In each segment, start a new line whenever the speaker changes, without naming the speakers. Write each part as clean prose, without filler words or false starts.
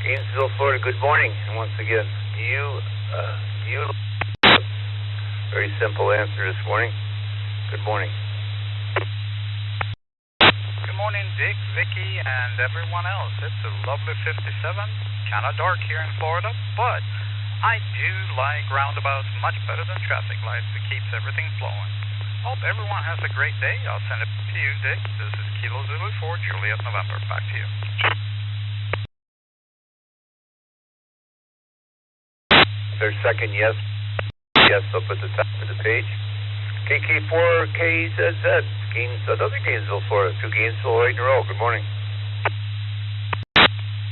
Gainesville, Florida, good morning. And once again, you very simple answer this morning. Good morning.
Good morning, Dick, Vicky, and everyone else. It's a lovely 57, kind of dark here in Florida, but I do like roundabouts much better than traffic lights. It keeps everything flowing. Hope everyone has a great day. I'll send it to you, Dick. This is Kilo Zulu 4, Juliet, November. Back to you.
Their second yes up at the top of the page. KK4KZZ, another Gainesville, Florida. 2 Gainesville right in a row. Good morning.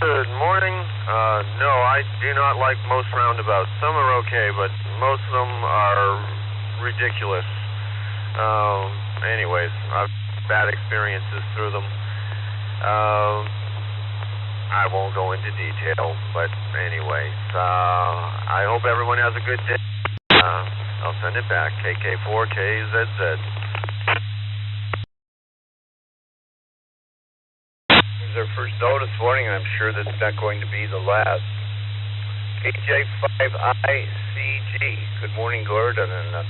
Good morning. No, I do not like most roundabouts. Some are okay, but most of them are ridiculous. Anyways, I've had bad experiences through them. I won't go into detail, but anyways, I hope everyone has a good day. I'll send it back. KK4KZZ.
This is our first out this morning, and I'm sure that's not going to be the last. KJ5ICG. Good morning, Gordon, and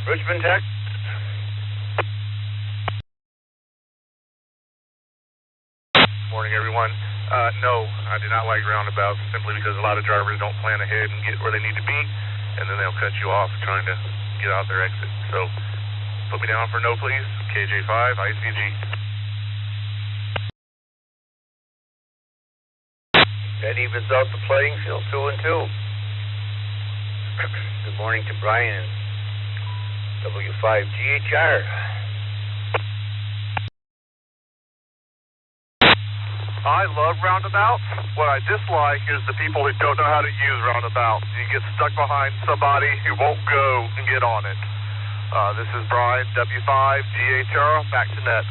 Richmond, Texas.
Morning, everyone. No, I do not like roundabouts simply because a lot of drivers don't plan ahead and get where they need to be, and then they'll cut you off trying to get out their exit. So, put me down for no, please. KJ5 ICG.
That evens out the playing field, 2 and 2. Good morning to Brian, W5GHR.
I love roundabouts. What I dislike is the people who don't know how to use roundabouts. You get stuck behind somebody who won't go and get on it. This is Brian, W5GHR, back to net.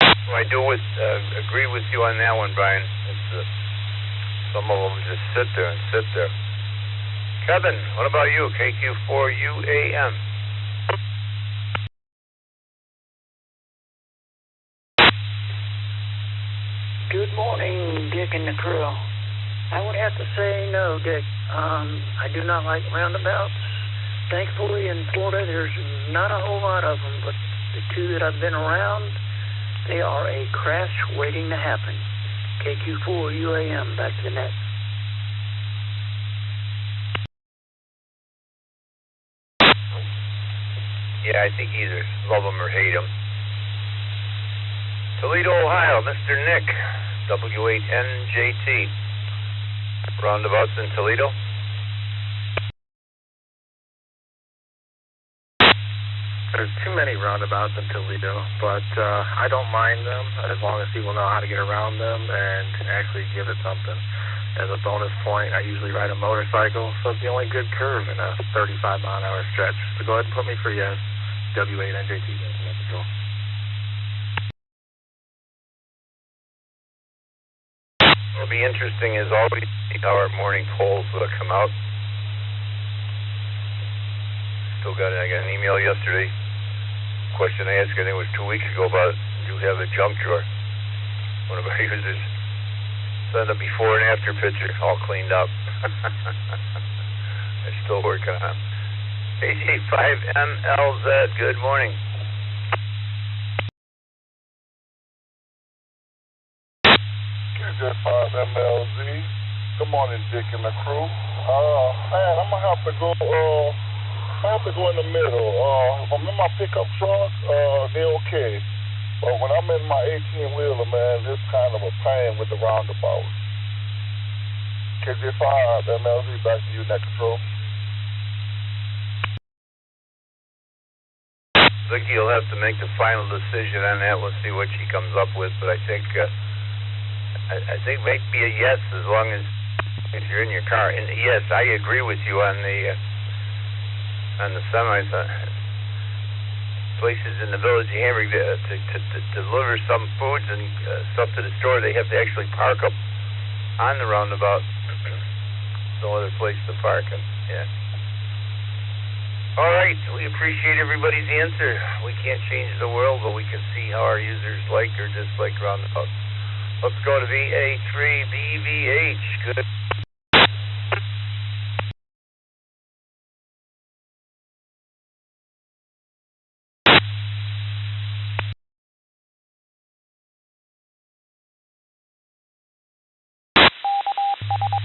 I do agree with you on that one, Brian. Some of them just sit there and sit there. Kevin, what about you? KQ4UAM.
Good morning, Dick and the crew. I would have to say no, Dick. I do not like roundabouts. Thankfully, in Florida, there's not a whole lot of them, but the 2 that I've been around, they are a crash waiting to happen. KQ4UAM, back to the net.
Yeah, I think either love them or hate them. Toledo, Ohio, Mr. Nick, W8NJT. Roundabouts in Toledo.
There's too many roundabouts in Toledo, but I don't mind them as long as people know how to get around them and actually give it something. As a bonus point, I usually ride a motorcycle, so it's the only good curve in a 35-mile-an-hour stretch. So go ahead and put me for yes. W8NJT.
It'll be interesting as always to see how our morning polls will come out. I got an email yesterday. Question I asked, I think it was 2 weeks ago, about do you have a junk drawer? One of our users sent a before and after picture, all cleaned up. I'm still working on it. KJ5MLZ, good morning.
KJ5MLZ, good morning, Dick and the crew. Man, I'm gonna have to go. I have to go in the middle. If I'm in my pickup truck, they're okay. But when I'm in my 18-wheeler, man, it's kind of a pain with the roundabout. KJ5MLZ, back to you, net control.
Vicky will have to make the final decision on that. We'll see what she comes up with, but I think might be a yes as long as if you're in your car. And yes, I agree with you on the semis. Places in the village of Hamburg to deliver some foods and stuff to the store, they have to actually park up on the roundabout. No other place to park, and yeah. All right, we appreciate everybody's answer. We can't change the world, but we can see how our users like or dislike roundabouts. Let's go to VA3BVH. Good.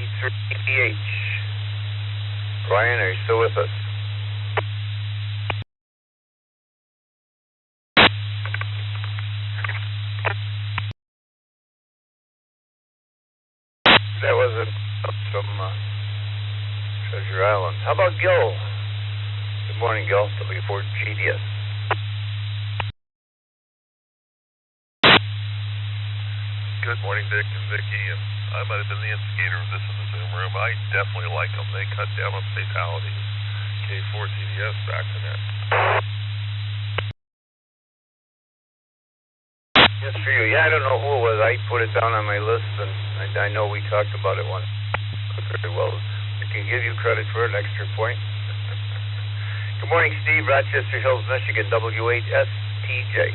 VA3BVH. Brian, are you still with us? That wasn't from Treasure Island. How about Gil? Good morning, Gil. W4GDS.
Good morning, Dick and Vicky. And I might have been the instigator of this in the Zoom room. I definitely like them. They cut down on fatalities. K4GDS back to that.
Yes, for you. Yeah, I don't know who it was. I put it down on my list, and I know we talked about it once very well. I can give you credit for an extra point. Good morning, Steve, Rochester Hills, Michigan, W8STJ.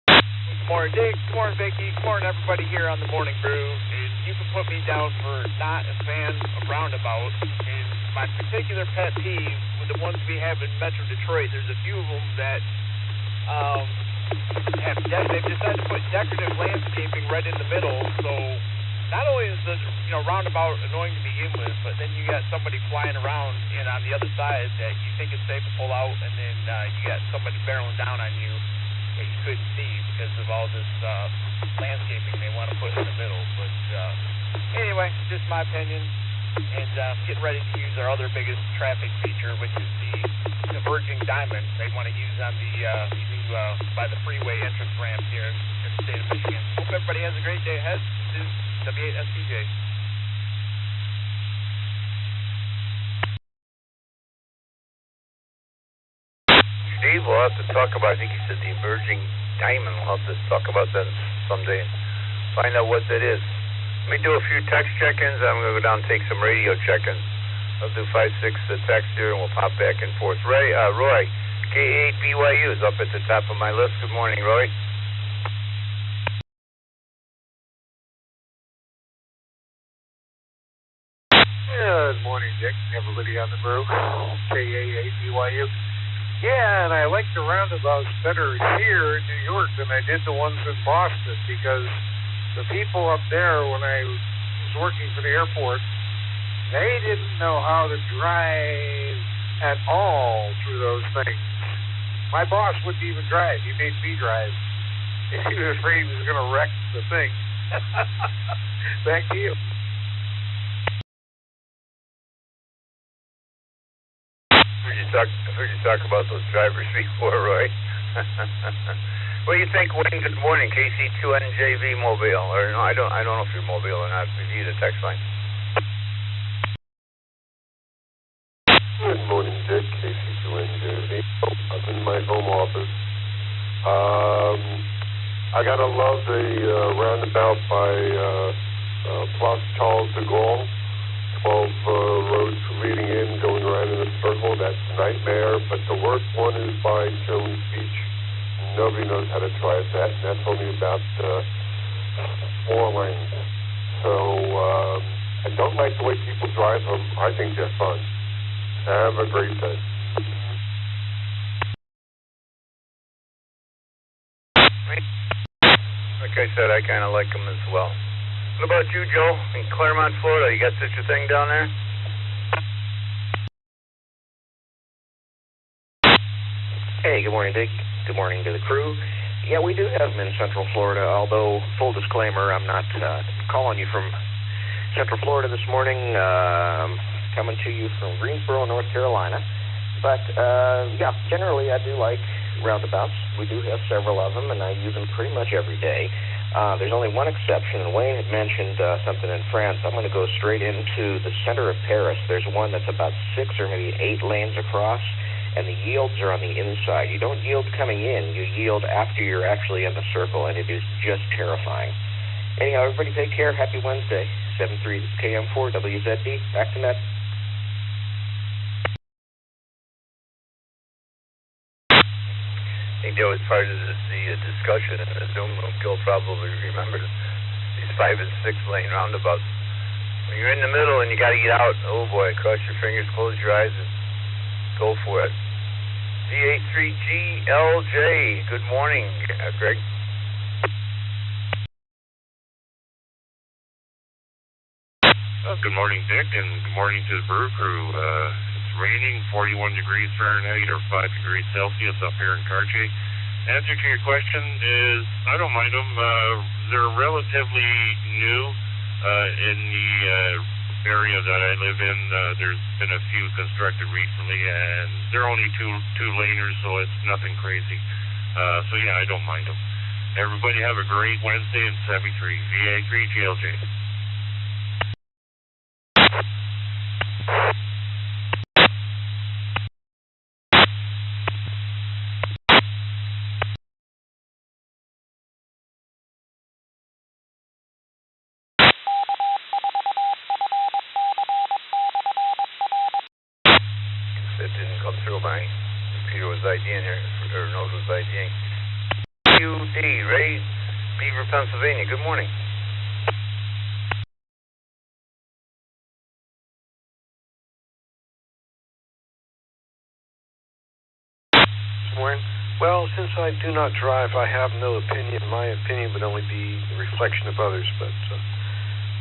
Good morning, Dick. Good morning, Vicky. Good morning, everybody here on the Morning Brew. And you can put me down for not a fan of roundabouts. And my particular pet peeve with the ones we have in Metro Detroit, there's a few of them that they've decided to put decorative landscaping right in the middle. So not only is the roundabout annoying to begin with, but then you got somebody flying around and on the other side that you think it's safe to pull out, and then you got somebody barreling down on you that you couldn't see because of all this landscaping they want to put in the middle. But anyway, just my opinion. And getting ready to use our other biggest traffic feature, which is the converging diamond they want to use on the new by the freeway entrance ramp here in the state of Michigan. Hope everybody has a great day ahead. This is W8STJ.
Steve, we'll have to talk about, I think you said the emerging diamond. We'll have to talk about that someday and find out what that is. Let me do a few text check-ins. I'm going to go down and take some radio check-ins. I'll do 5-6 text here, and we'll pop back and forth. Roy, K8BYU is up at the top of my list. Good morning, Roy.
Good morning, Dick. Everybody on the brew. K8BYU. Yeah, and I like the roundabouts better here in New York than I did the ones in Boston because the people up there, when I was working for the airport, they didn't know how to drive at all through those things. My boss wouldn't even drive. He made me drive. He was afraid he was going to wreck the thing. Back to you.
I've heard you talk about those drivers before, Roy. What do you think, Wayne? Good morning, KC2NJV Mobile. Or no, I don't know if you're mobile or not. Review the text line.
Good morning, Dick. KC2NJV. I'm in my home office. I gotta love the roundabout by Place Charles de Gaulle. 12 roads leading in, going around in a circle. That's a nightmare. But the worst one is by Jones Beach. Nobody knows how to drive that, and that's only about 4 lanes. So I don't like the way people drive them. I think they're fun. Have a great day.
Like I said, I kind of like them as well. What about you, Joe? In Claremont, Florida, you got such a thing down there?
Hey, good morning, Dick. Good morning to the crew. Yeah, we do have them in Central Florida, although, full disclaimer, I'm not calling you from Central Florida this morning. Coming to you from Greensboro, North Carolina. But, yeah, generally I do like roundabouts. We do have several of them, and I use them pretty much every day. There's only one exception, and Wayne had mentioned something in France. I'm going to go straight into the center of Paris. There's one that's about 6 or maybe 8 lanes across, and the yields are on the inside. You don't yield coming in. You yield after you're actually in the circle, and it is just terrifying. Anyhow, everybody take care. Happy Wednesday. 73 KM4 WZD. Back to net.
I think that was part of the discussion in the Zoom room. Gil probably remembers these 5 and 6 lane roundabouts. When you're in the middle and you got to get out, oh boy, cross your fingers, close your eyes, and go for it. VA3GLJ, good morning, Greg.
Good morning, Dick, and good morning to the brew crew. It's raining, 41 degrees Fahrenheit or 5 degrees Celsius up here in Cartier. Answer to your question is, I don't mind them. They're relatively new in the area that I live in. There's been a few constructed recently, and they're only two-laners, so it's nothing crazy. So yeah, I don't mind them. Everybody have a great Wednesday in 73, VA3GLJ.
It didn't come through. My computer was IDing here, or node was IDing. UD, Ray, Beaver, Pennsylvania. Good morning.
This morning. Well, since I do not drive, I have no opinion. My opinion would only be a reflection of others, but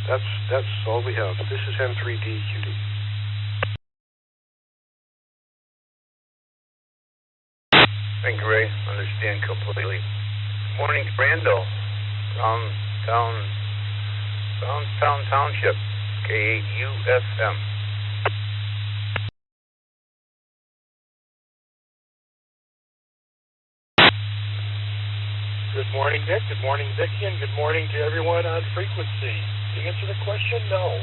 that's all we have. This is M3DQD.
Thank you, Ray. Understand completely. Morning, Brando. Brownstown Township, K8UFM.
Good morning, Dick. Good morning, Vicki, and good morning to everyone on frequency. To answer the question, no.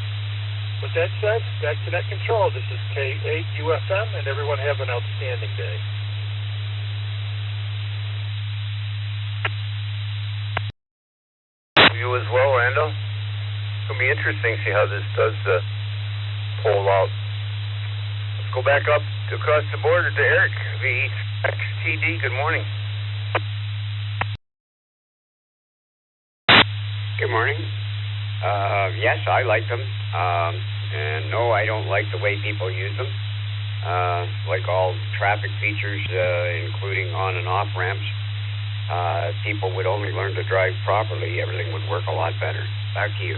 With that said, back to net control. This is K8UFM, and everyone have an outstanding day.
You as well, Randall. It's going to be interesting to see how this does pull out. Let's go back up to across the border to Eric, VXTD. Good morning.
Good morning. Yes, I like them. And no, I don't like the way people use them. Like all traffic features, including on and off ramps. If people would only learn to drive properly, everything would work a lot better. Back to you.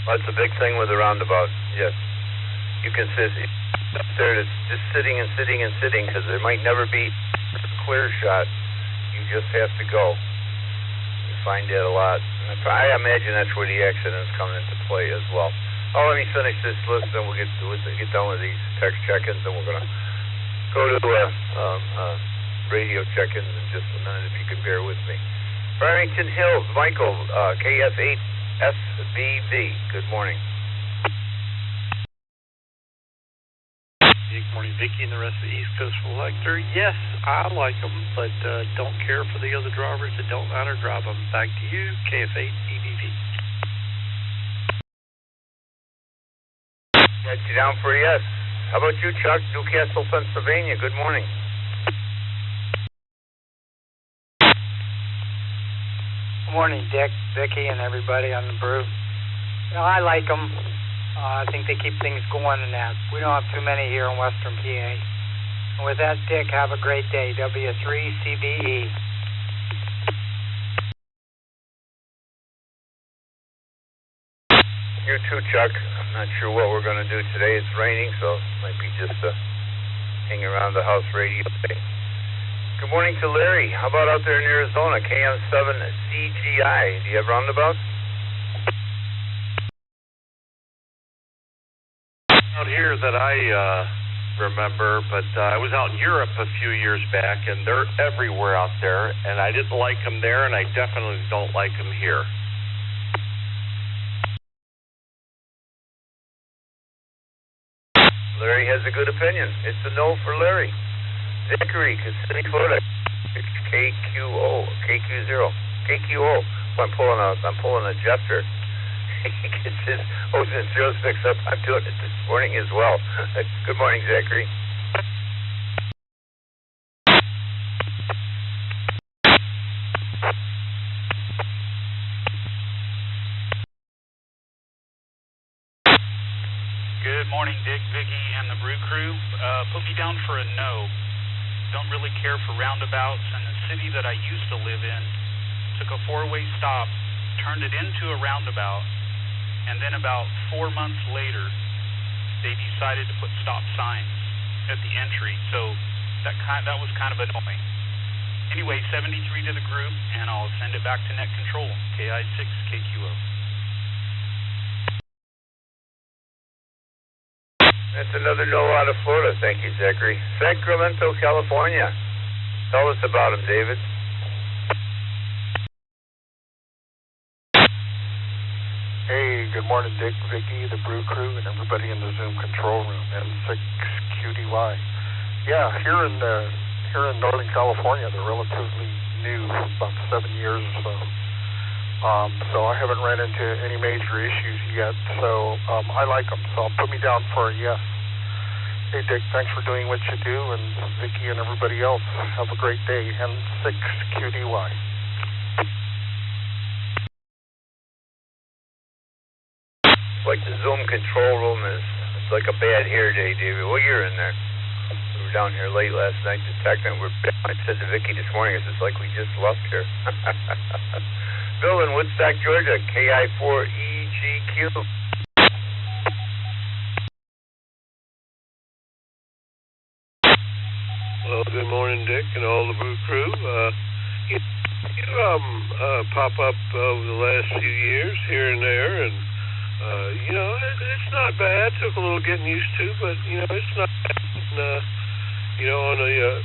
That's a big thing with the roundabout. Yes. You can sit up there just sitting and sitting and sitting because there might never be a clear shot. You just have to go. You find that a lot. And I imagine that's where the accidents come into play as well. Oh, let me finish this list, and we'll get done with these text check-ins, and we're going to go to radio check-ins in just a minute, if you could bear with me. Farmington Hills, Michael, KF8SBV. Good morning.
Good morning, Vicki and the rest of the East Coast Reflector. Yes, I like them, but don't care for the other drivers that don't know how to drive them. Back to you, KF8EBV.
Got you down for a yes. How about you, Chuck? Newcastle, Pennsylvania. Good morning.
Good morning, Dick, Vicki, and everybody on the brew. You know, I like them. I think they keep things going and that. We don't have too many here in Western PA. And with that, Dick, have a great day. W3CBE.
You too, Chuck. I'm not sure what we're going to do today. It's raining, so it might be just hang around the house radio today. Good morning to Larry. How about out there in Arizona, KM7CGI? Do you have roundabouts?
Out here that I remember, but I was out in Europe a few years back, and they're everywhere out there, and I didn't like them there, and I definitely don't like them here.
Larry has a good opinion. It's a no for Larry. Zachary, Kissimmee, Florida. KQO. I'm pulling a Jester. He gets his O's and zeros mixed up. I'm doing it this morning as well. Good morning, Zachary.
Good morning, Dick, Vicky, and the Brew Crew. Put me down for a no. Don't really care for roundabouts, and the city that I used to live in took a four-way stop, turned it into a roundabout, and then about 4 months later, they decided to put stop signs at the entry. So that was kind of annoying. Anyway, 73 to the group, and I'll send it back to net control, KI6KQO.
That's another no out of Florida. Thank you, Zachary. Sacramento, California. Tell us about him, David.
Hey, good morning, Dick, Vicky, the Brew Crew, and everybody in the Zoom control room, N6QDY. Yeah, here in Northern California, they're relatively new, about 7 years or so. So I haven't ran into any major issues yet, so I like them, so put me down for a yes. Hey, Dick, thanks for doing what you do, and Vicky and everybody else, have a great day. N6QDY.
Like the Zoom control room it's like a bad hair day, David. Well, you're in there. We were down here late last night detecting. I said to Vicky this morning, it's like we just left here. Bill in Woodstock, Georgia, KI4EGQ.
Well, good morning, Dick, and all the Brew Crew. You pop up over the last few years here and there, and it's not bad. Took a little getting used to, but it's not bad. And, on the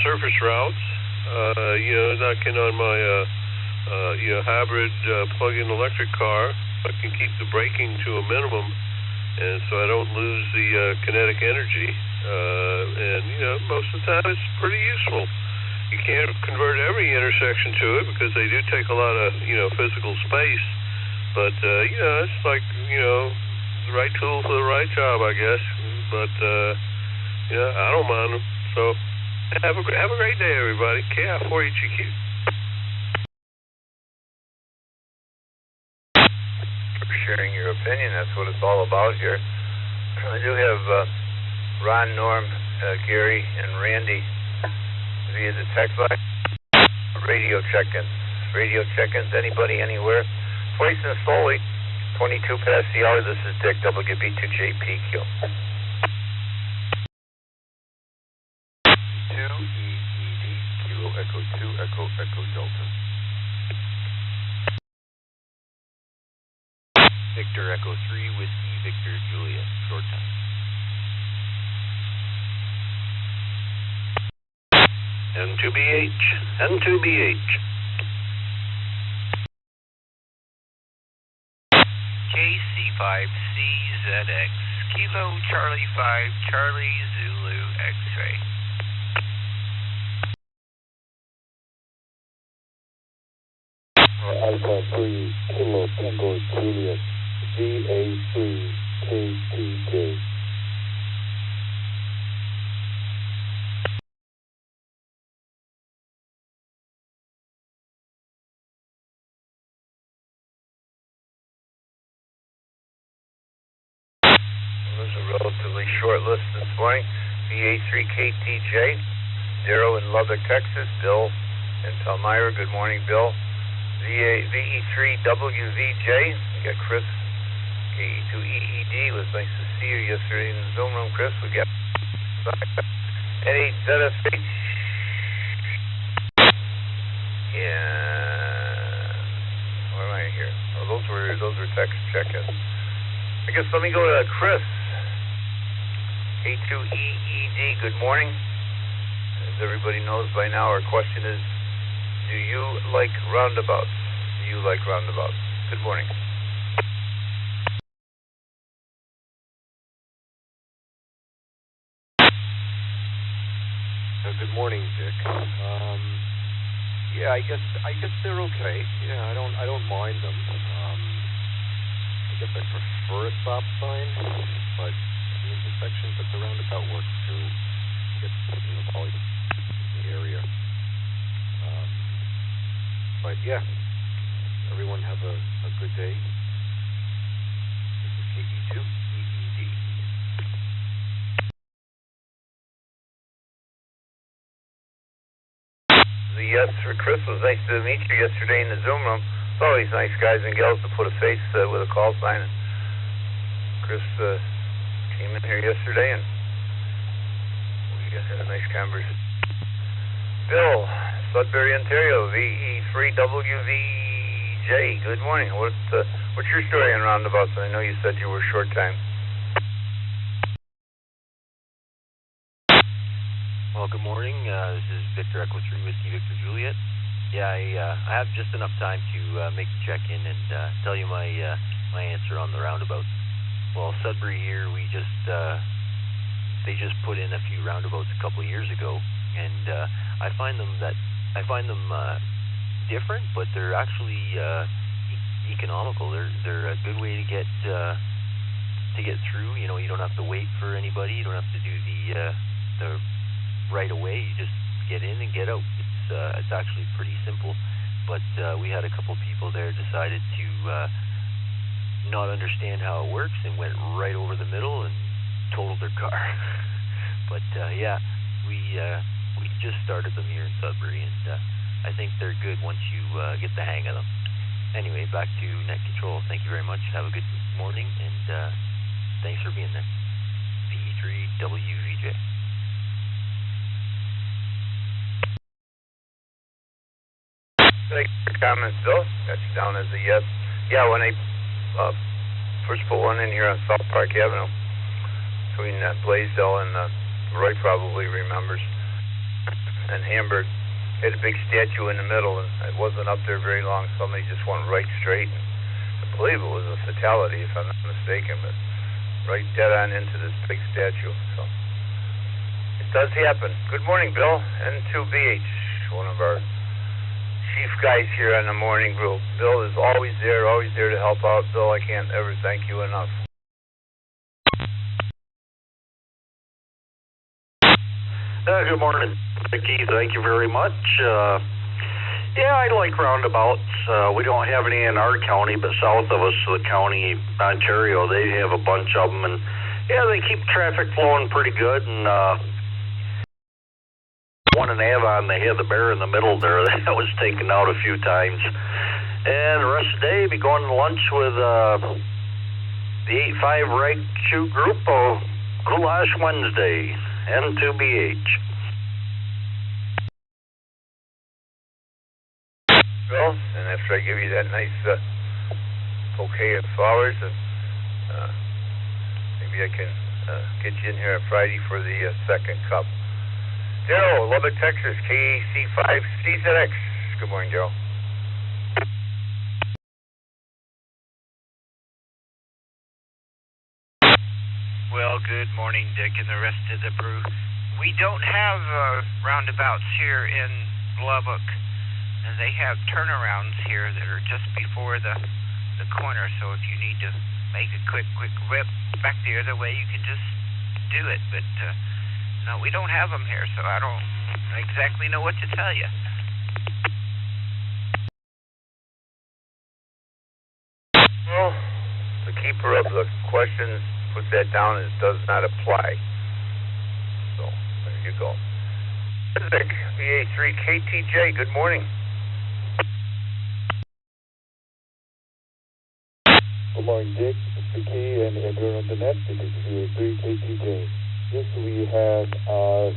surface routes, knocking on my hybrid plug-in electric car, I can keep the braking to a minimum, and so I don't lose the kinetic energy. And most of the time it's pretty useful. You can't convert every intersection to it because they do take a lot of physical space. But it's like the right tool for the right job, I guess. But I don't mind them. So have a great day, everybody. KI4EGQ.
For sharing your opinion. That's what it's all about here. I do have Ron, Norm, Gary, and Randy via the text line. Radio check-ins. Anybody, anywhere. Twice and slowly. 22 past the hour. This is Dick, WB2JPQ.
2EED, Kilo Echo 2, Echo Delta. Victor Echo 3, Whiskey Victor Juliet, short time.
N2BH.
KC5CZX, Kilo Charlie 5, Charlie Zulu X-ray.
Alpha 3, Kilo Tango Juliet, VA3, KTJ.
There's a relatively short list this morning. VA3KTJ, Darrow in Lubbock, Texas. Bill in Palmyra. Good morning, Bill. VE3WVJ. We got Chris, KE2EED. It was nice to see you yesterday in the Zoom room, Chris. We got N8ZSH. Yeah. Where am I here? Oh, those were text check-ins. I guess let me go to Chris. A2EED, good morning. As everybody knows by now, our question is, do you like roundabouts? Good morning.
Good morning, Dick.
Yeah, I guess they're okay. Yeah, I don't mind them. I guess I prefer a stop sign, but the intersection, but the roundabout works too. Gets the volume in the area. But yeah, everyone have a good day. This is KE2 EED.
The yes for Chris was nice to meet you yesterday in the Zoom room. It's always nice guys and gals to put a face with a call sign. Chris came in here yesterday and we had a nice conversation. Bill, Sudbury, Ontario, VE3WVJ. Good morning. What's your story on roundabouts? I know you said you were short time.
Well, good morning. This is Victor Echo 3 Whiskey Victor Juliet. Yeah, I have just enough time to make the check-in and tell you my answer on the roundabouts. Well, Sudbury here, they just put in a few roundabouts a couple of years ago, and I find them different, but they're actually economical. They're a good way to get through. You know, you don't have to wait for anybody. You don't have to do the right away. You just get in and get out. It's actually pretty simple. But we had a couple people there decided to not understand how it works and went right over the middle and totaled their car. But yeah, we just started them here in Sudbury, and I think they're good once you get the hang of them. Anyway, back to net control. Thank you very much. Have a good morning, and thanks for being there. VE3WVJ.
Thanks for your comments, Bill. Got you down as a yes. Yeah, when I first put one in here on South Park Avenue, between Blaisdell and Roy probably remembers, and Hamburg, had a big statue in the middle, and it wasn't up there very long. Somebody just went right straight. I believe it was a fatality, if I'm not mistaken, but right dead on into this big statue. So it does happen. Good morning, Bill. N2BH, one of our chief guys here on the morning brew. Bill is always there to help out. Bill, I can't ever thank you enough.
Good morning, Vicky. Thank you very much. Yeah, I like roundabouts. We don't have any in our county, but south of us, the county, Ontario, they have a bunch of them, and yeah, they keep traffic flowing pretty good. And one in Avon, they had the bear in the middle there. That was taken out a few times. And the rest of the day, be going to lunch with the 8-5 Right Shoe Group of Goulash Wednesday, N2BH.
Bill, and after I give you that nice bouquet of flowers, and maybe I can get you in here on Friday for the second cup. Daryl, Lubbock, Texas, KAC5CZX. Good morning, Daryl.
Well, good morning, Dick, and the rest of the brew. We don't have roundabouts here in Lubbock, and they have turnarounds here that are just before the corner, so if you need to make a quick whip back the other way, you can just do it, but no, we don't have them here, so I don't exactly know what to tell you.
Well, the keeper of the question put that down as does not apply. So, there you go. Vic, VA3KTJ, good morning.
Good morning, Dick, Vicky, and everyone on the net. This is VA3KTJ. Yes, we have a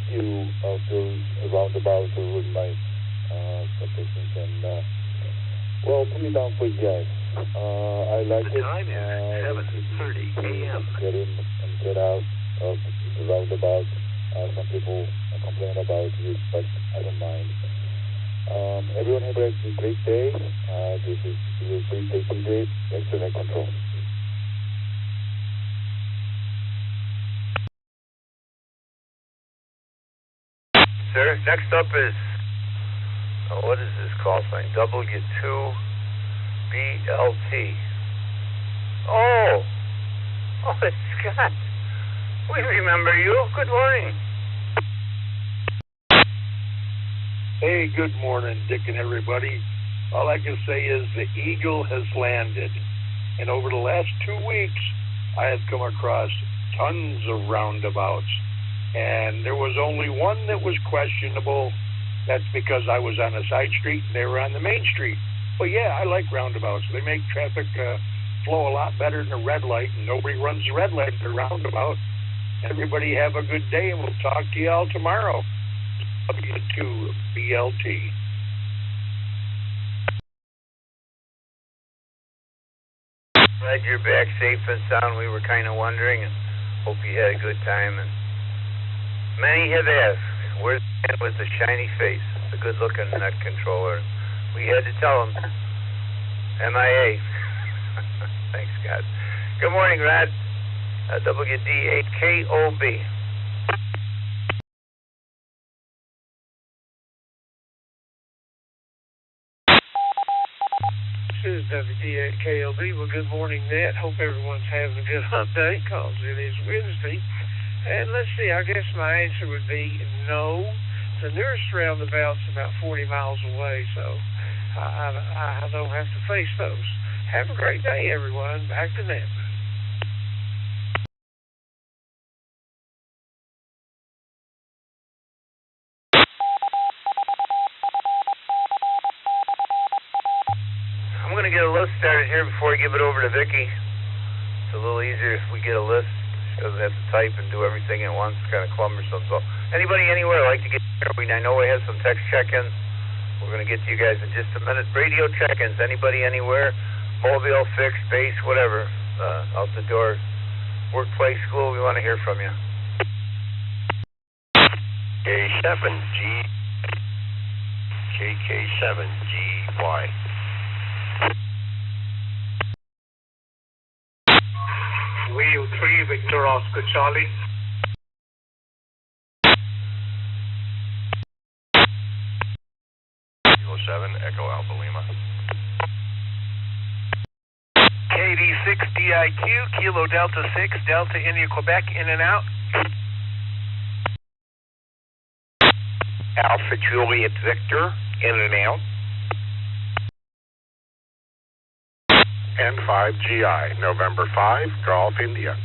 few of those roundabouts over my substations, and well, put me down for yes. I like it.
The time is 7:30 a.m.
Get in and get out of the roundabout. Some people complain about it, but I don't mind. Everyone have a great day. This is VA3KTJ. Thanks for net control.
Sir, next up is What is this call sign? W2BLT. Oh, it's Scott. We remember you. Good morning.
Hey, good morning, Dick and everybody. All I can say is the Eagle has landed. And over the last 2 weeks, I have come across tons of roundabouts. And there was only one that was questionable. That's because I was on a side street and they were on the main street. But yeah, I like roundabouts. They make traffic flow a lot better than a red light, and nobody runs the red light at the roundabout. Everybody have a good day, and we'll talk to you all tomorrow. W2BLT.
Glad you're back safe and sound. We were kind of wondering, and hope you had a good time. And many have asked, where's the man with the shiny face, the good-looking net controller? We had to tell him, MIA. Thanks, God. Good morning, Rod. WD8KOB.
This is WD8KOB. Well, good morning, Nat. Hope everyone's having a good hump day, because it is Wednesday. And let's see, I guess my answer would be no. The nearest roundabout's about 40 miles away, so I don't have to face those. Have a great day, everyone. Back to Nat.
I'm going to get a list started here before I give it over to Vicki. It's a little easier if we get a list. She doesn't have to type and do everything at once. It's kind of cumbersome. So anybody anywhere like to get here? I know we have some text check-ins. We're going to get to you guys in just a minute. Radio check-ins. Anybody anywhere? Mobile, fixed, base, whatever. Out the door. Workplace, school. We want to hear from you.
K7G. KK7GY.
Wheel 3, Victor Oscar Charlie.
Kilo 7, Echo Alpha Lima.
KD6DIQ, Kilo Delta 6, Delta India Quebec, in and out.
Alpha Juliet Victor, in and out. N5GI, November 5, Golf India.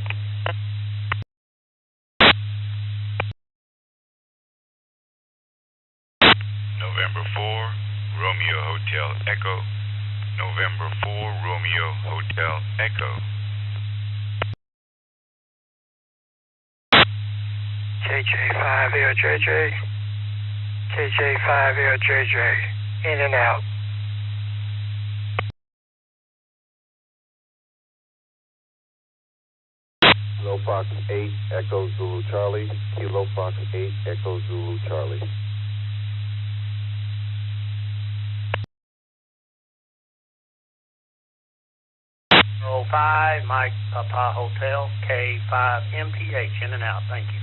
November 4, Romeo Hotel Echo. November 4, Romeo Hotel Echo.
KJ5LJJ. KJ5LJJ, in and out.
Kilo Fox 8, Echo Zulu Charlie. Kilo Fox 8, Echo Zulu Charlie.
Roll 5, Mike Papa Hotel, K5 MPH, in and out. Thank you.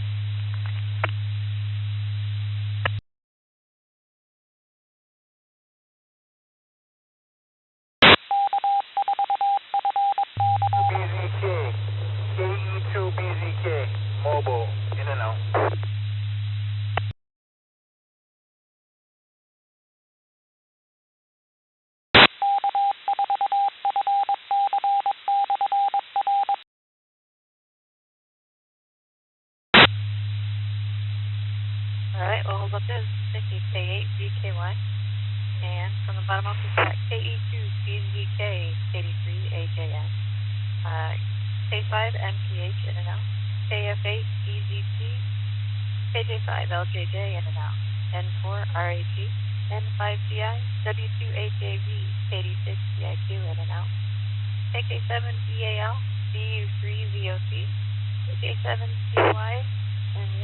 BZK, KE2BZK, mobile, in and out.
Alright, well, hold up this. Vicky, K8BKY. And from the bottom up is KE2BZK, K83AJN. K5 MPH, in and out. KF8 EZT, KJ5 LJJ, in and out. N4 RAG, N5GI, W2HAV, K86 CIQ, in and out. KK7 EAL, BU3 VOC, KJ7 CY, and we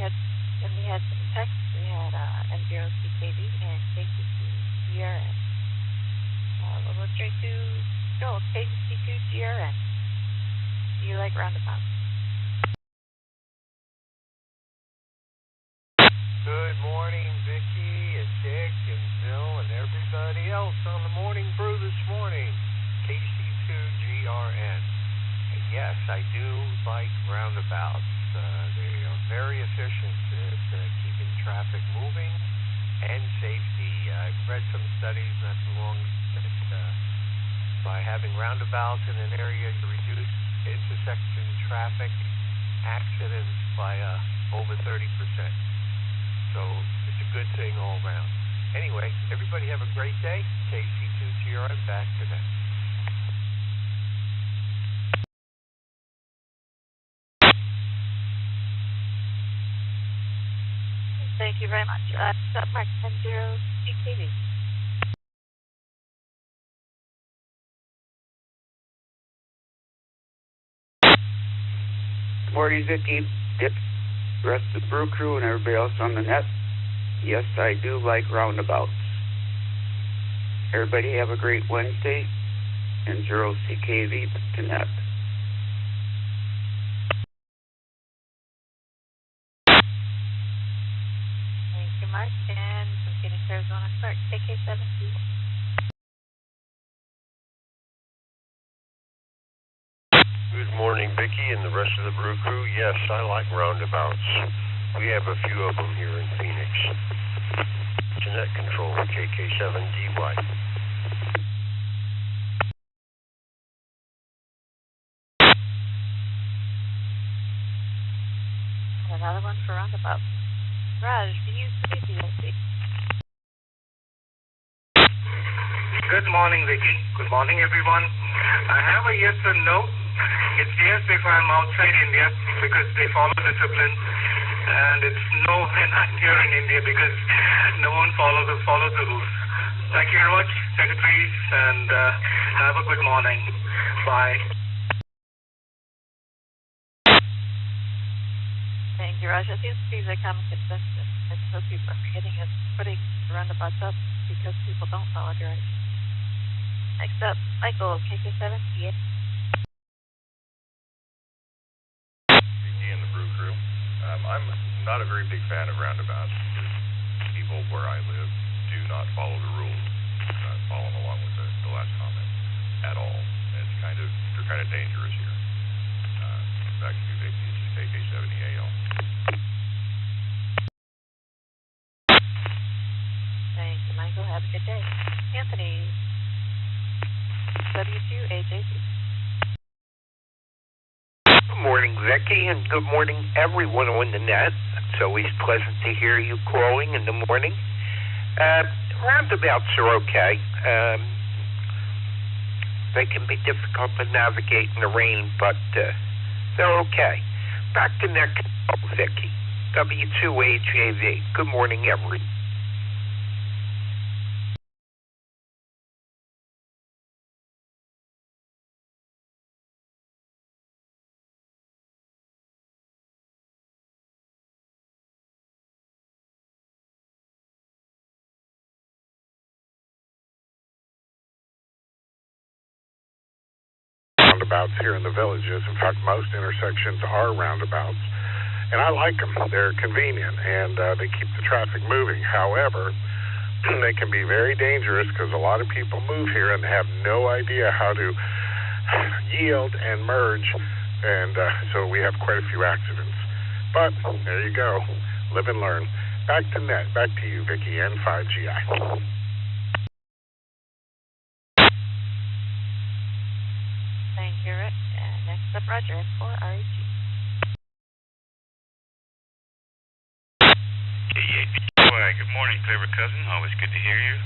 had some text. We had N0 CKV and KC2 GRN. We'll go straight to KC2 GRN. Do you like roundabouts?
Good morning, Vicki and Dick and Bill and everybody.
do like roundabouts. They are very efficient at keeping traffic moving and safety. I've read some studies not too long that by having roundabouts in an area, you reduce intersection traffic accidents by over 30%. So it's a good thing all around. Anyway, everybody have a great day. KC2TRM back to that.
Thank you very much. Stop mark 10-0 CKV.
Morning, Vicky. Dip, rest of the brew crew and everybody else on the net. Yes, I do like roundabouts. Everybody have a great Wednesday. And 0 CKV to net.
Thank you, Mark. And from Phoenix, Arizona, Clark, KK7C.
Good morning, Vicky and the rest of the brew crew. Yes, I like roundabouts. We have a few of them here in Phoenix. Jeanette Control, KK7DY.
Another one for roundabouts. Raj, can you please see?
Good morning, Vicky. Good morning, everyone. I have a yes and no. It's yes if I'm outside India because they follow discipline, and it's no when I'm here in India because no one follows the rules. Thank you very much, secretaries, and have a good morning. Bye.
Thank you, Raj. It seems to be the common consensus. I suppose people are forgetting is putting roundabouts up because people don't follow directions. Next up, Michael, KK7CA.
In the brew crew. I'm not a very big fan of roundabouts because people where I live do not follow the rules, following along with the last comment at all. They're kind of dangerous here. Back to you, Vicky. This is KK70AL.
Thank you, Michael. Have a good day. Anthony, W2AJC.
Good morning, Vicky, and good morning, everyone on the net. It's always pleasant to hear you calling in the morning. Roundabouts are okay. They can be difficult to navigate in the rain, but they're okay. Back to net control, Vicky. W2AJV. Good morning, everyone.
Roundabouts here in the villages. In fact, most intersections are roundabouts, and I like them. They're convenient, and they keep the traffic moving. However, they can be very dangerous because a lot of people move here and have no idea how to yield and merge, and so we have quite a few accidents. But there you go. Live and learn. Back to net. Back to you, Vicky, N5GI.
Thank you, Rick. And next up, Roger, N4REG.
Good morning, clever cousin. Always good to hear you.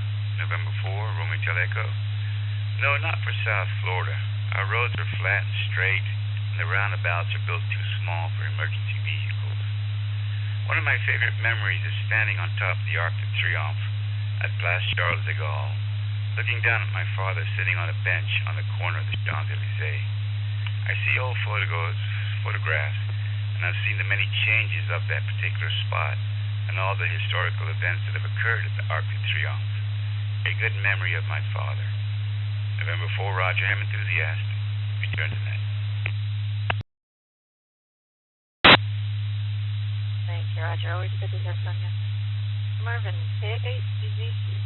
November 4, Romeo Hotel Echo. No, not for South Florida. Our roads are flat and straight, and the roundabouts are built too small for emergency vehicles. One of my favorite memories is standing on top of the Arc de Triomphe at Place Charles de Gaulle, looking down at my father sitting on a bench on the corner of the Champs-Élysées. I see old photographs, and I've seen the many changes of that particular spot and all the historical events that have occurred at the Arc de Triomphe. A good memory of my father. November 4, Roger, Ham enthusiast. Return to net.
Thank you, Roger. Always good to hear from you. Marvin, K8EZC.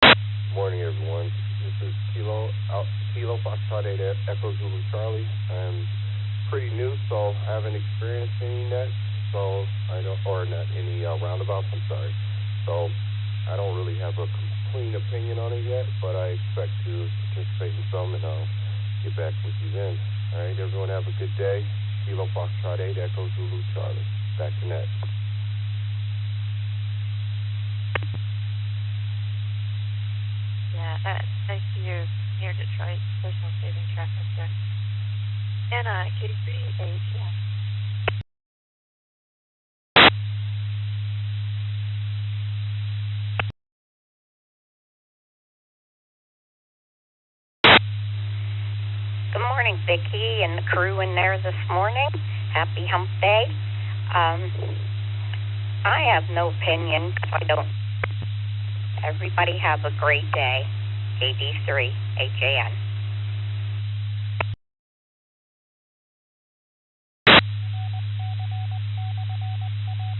Good morning, everyone.
This is Kilo Foxtrot 8 Echo Zulu Charlie. I'm pretty new, so I haven't experienced any net, so I don't, or not any roundabouts, I'm sorry. So I don't really have a clean opinion on it yet, but I expect to participate in some, and I'll get back with you then. All right, everyone have a good day. Kilo Foxtrot 8 Echo Zulu Charlie. Back to net.
Yeah, I see you're near Detroit. There's no saving traffic there. And Katie 3, ATM.
Good morning, Vicki and the crew in there this morning. Happy hump day. I have no opinion. I don't. Everybody have a great day. KD3, HAN.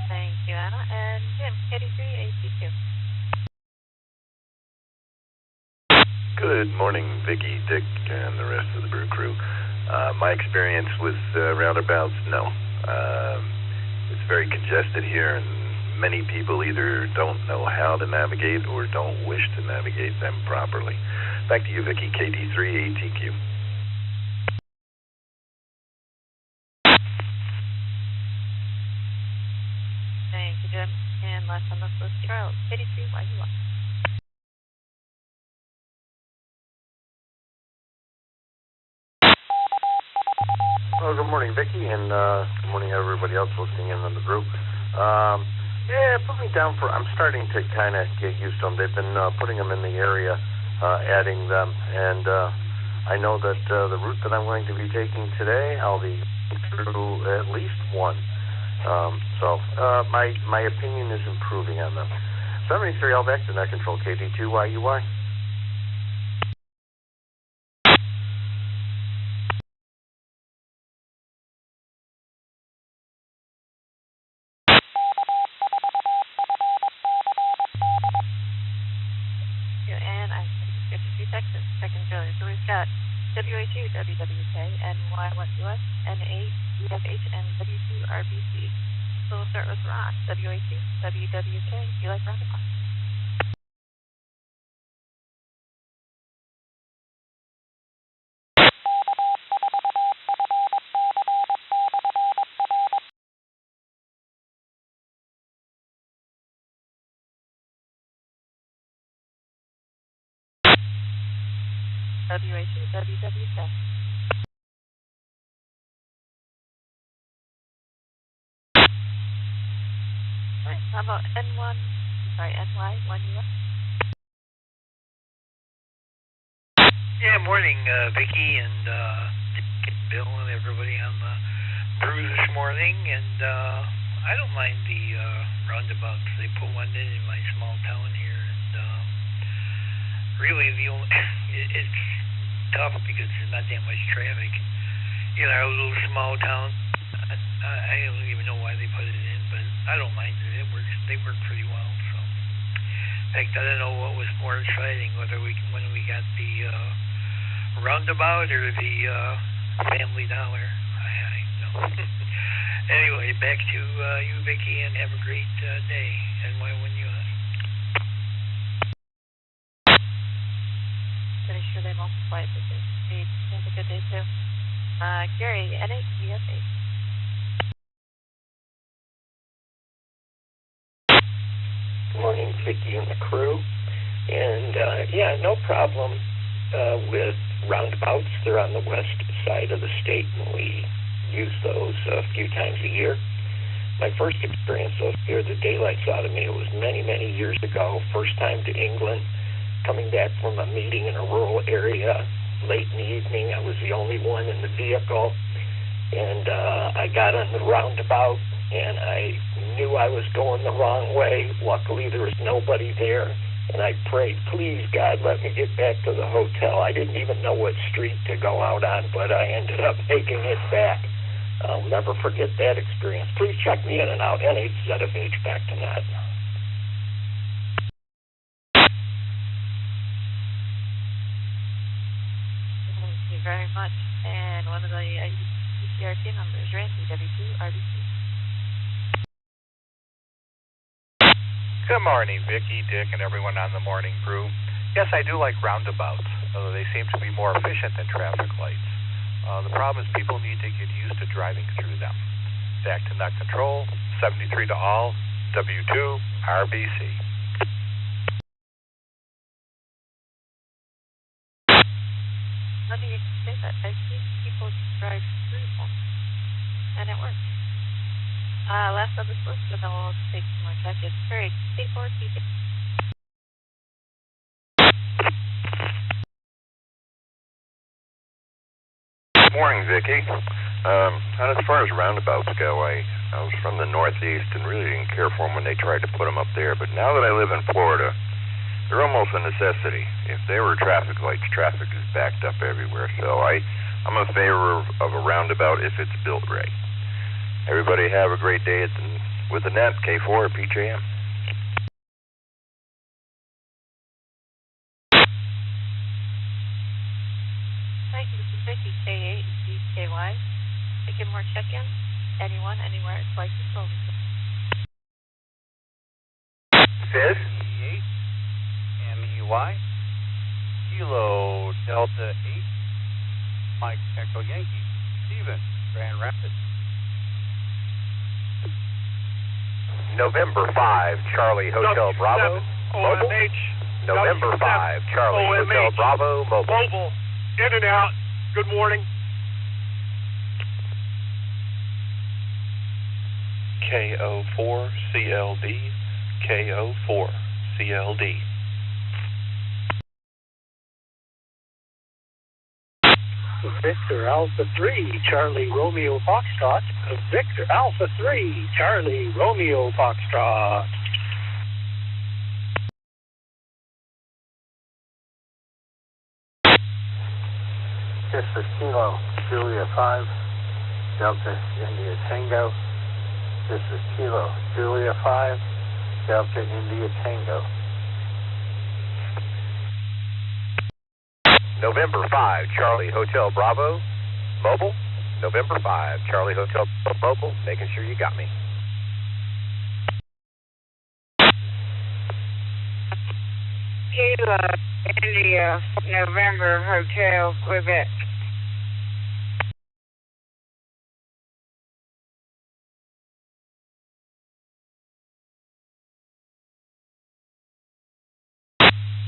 Thank you, Anna. And Jim, KD3, AT2.
Good morning, Vicki, Dick, and the rest of the brew crew. My experience with roundabouts, no. It's very congested here, and many people either don't know how to navigate or don't wish to navigate them properly. Back to you, Vicki, KD3, ATQ.
Thank you, Jim. And last on the list, Charles, KD3, YU1.
Well, good morning, Vicki, and good morning, everybody else listening in on the group. Yeah, put me down for, I'm starting to kind of get used to them. They've been putting them in the area, adding them, and I know that the route that I'm going to be taking today, I'll be through at least one. So my opinion is improving on them. 73, I'll back to net control, KD2, YUY.
Texas, second Joe. So we've got WA2, WWK, NY1US, N8, UFH, and W2RBC. So we'll start with Ross, WA2, WWK. You like roundabout? WA2, WWK. Alright, how about NY1US?
Yeah, morning, Vicki and Dick and Bill and everybody on the brew this morning. And I don't mind the roundabouts. They put one in my small town here, and really the only it's tough because there's not that much traffic in our little small town. I don't even know why they put it in, but I don't mind it. It works. They work pretty well. So, in fact, I don't know what was more exciting, whether when we got the roundabout or the Family Dollar. I know. Anyway, back to you, Vicki, and have a great day. NY1US.
Pretty sure they multiply it because they have a good day too. Gary, N8, UFH.
Good morning, Vicki and the crew. And yeah, no problem with roundabouts. They're on the west side of the state, and we use those a few times a year. My first experience though scared the daylights out of me. It was many, many years ago. First time to England, coming back from a meeting in a rural area late in the evening. I was the only one in the vehicle, and I got on the roundabout, and I knew I was going the wrong way. Luckily, there was nobody there, and I prayed, please, God, let me get back to the hotel. I didn't even know what street to go out on, but I ended up making it back. I'll never forget that experience. Please check me in and out. N8ZFH, back to net.
very much. And one of the CRT numbers, Randy, W2RBC.
Good morning, Vicki, Dick, and everyone on the Morning Brew. Yes, I do like roundabouts, although they seem to be more efficient than traffic lights. The problem is people need to get used to driving through them. Back to net control, 73 to all, W2, RBC.
How do you say that? I see people drive through them, and it works. Last on this list, and then we'll take some more check-ins. All right, stay forward, keep it.
Good morning, Vicki. As far as roundabouts go, I was from the Northeast and really didn't care for them when they tried to put them up there. But now that I live in Florida, they're almost a necessity. If there were traffic lights, traffic is backed up everywhere. So I'm in favor of a roundabout if it's built right. Everybody have a great day with the net, K4 PJM.
Thank you. This is Vicki, K8 GKY. Taking more check-ins. Anyone, anywhere, it's like control.
Fizz? MEY. Kilo Delta 8. Mike Echo Yankee. Steven, Grand Rapids.
November 5, Charlie Hotel Bravo. Mobile. November 5, Charlie Hotel Bravo. Mobile.
Mobile. In and out. Good morning.
KO4 CLD. KO4 CLD.
Victor Alpha 3, Charlie Romeo Foxtrot. Victor Alpha 3, Charlie Romeo Foxtrot.
This is Kilo Julia 5, Delta India Tango. This is Kilo Julia 5, Delta India Tango.
November 5, Charlie Hotel Bravo. Mobile. November 5, Charlie Hotel Mobile. Making sure you got me.
Kilo India November Hotel Quebec.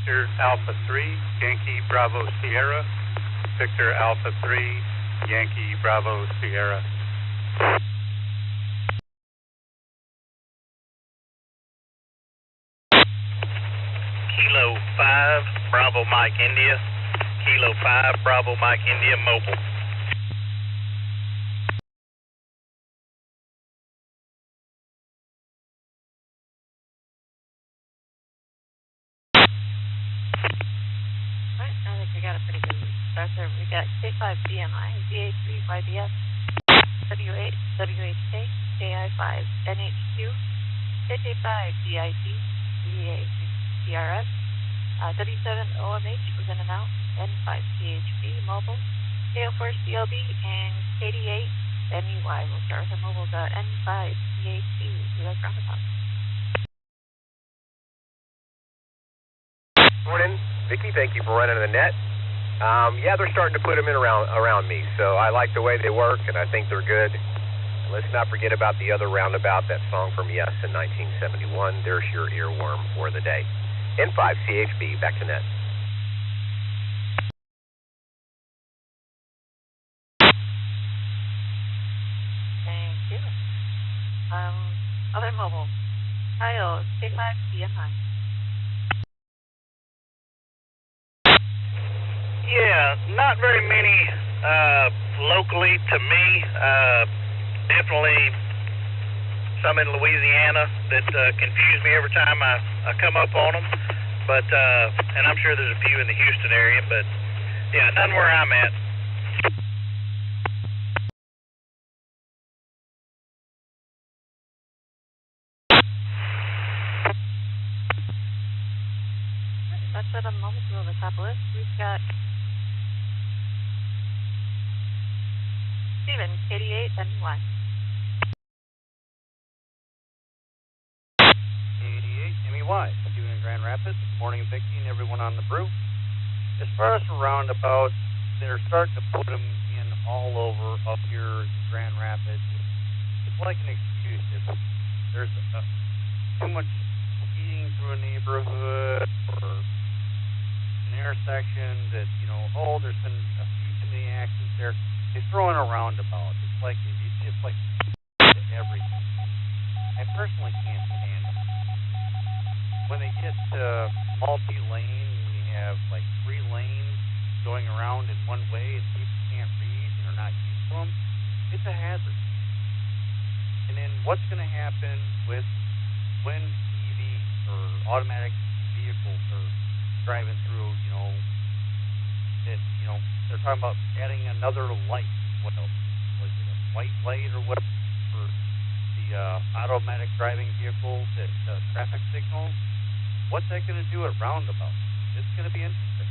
Victor Alpha 3, Yankee Bravo Sierra. Victor Alpha 3, Yankee Bravo Sierra.
Kilo 5, Bravo Mike India. Kilo 5, Bravo Mike India Mobile.
I think we got a pretty good start there. We got K5 BMI, DA3 YBS, W8 WHK, KI5 NHQ, KJ5 DIT, DA3 CRS, W7 OMH was in and out, N5 CHP mobile, KO4 CLB, and KD8 MEY. We'll start with the mobile N5 CHP, US roundabout.
Morning, Vicki. Thank you for running the net. Yeah, they're starting to put them in around me, so I like the way they work, and I think they're good. And let's not forget about the other roundabout, that song from Yes in 1971. There's your earworm for the day. N5 CHB, back to net.
Thank you. Other mobile, Kyle, K5 BMI.
Yeah, not very many locally to me. Definitely some in Louisiana that confuse me every time I come up on them. But and I'm sure there's a few in the Houston area, but yeah, none where I'm at.
That's it on the mobile to the top list. We've got Steven, KD8NY.
88MEY, Steven in Grand Rapids. Good morning, Vicki and everyone on the brew. As far as the roundabouts, they're starting to put them in all over up here in Grand Rapids. It's like an excuse. If there's too much speeding through a neighborhood or an intersection that, there's been a few too many accidents there, they throw in a roundabout. It's like everything. I personally can't stand it. When they get multi-lane, when you have like 3 lanes going around in one way and people can't read and are not used to them, it's a hazard. And then what's going to happen when EVs or automatic vehicles are driving through, they're talking about adding another light. What else? Was it a white light or what for the automatic driving vehicles at traffic signals? What's that going to do at roundabouts? It's going to be interesting.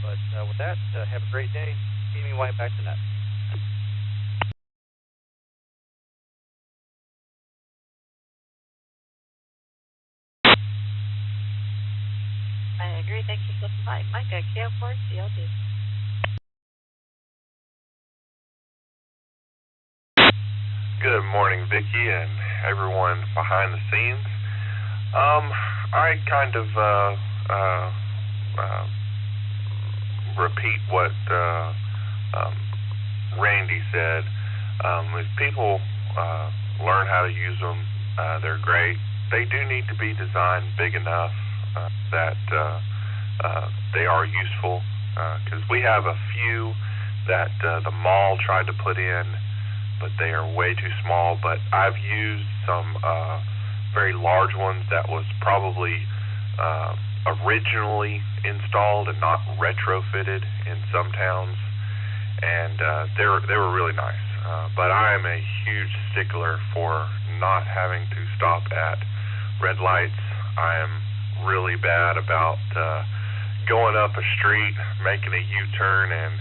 But with that, have a great day. Steven White, back to net.
I agree. Thanks for slipping by. Micah, KO4 CLD.
Good morning, Vicki, and everyone behind the scenes. I kind of repeat what Randy said. If people learn how to use them, they're great. They do need to be designed big enough that they are useful, because we have a few that the mall tried to put in, but they are way too small. But I've used some very large ones that was probably originally installed and not retrofitted in some towns, and they were really nice. But I am a huge stickler for not having to stop at red lights. I am really bad about going up a street, making a U-turn, and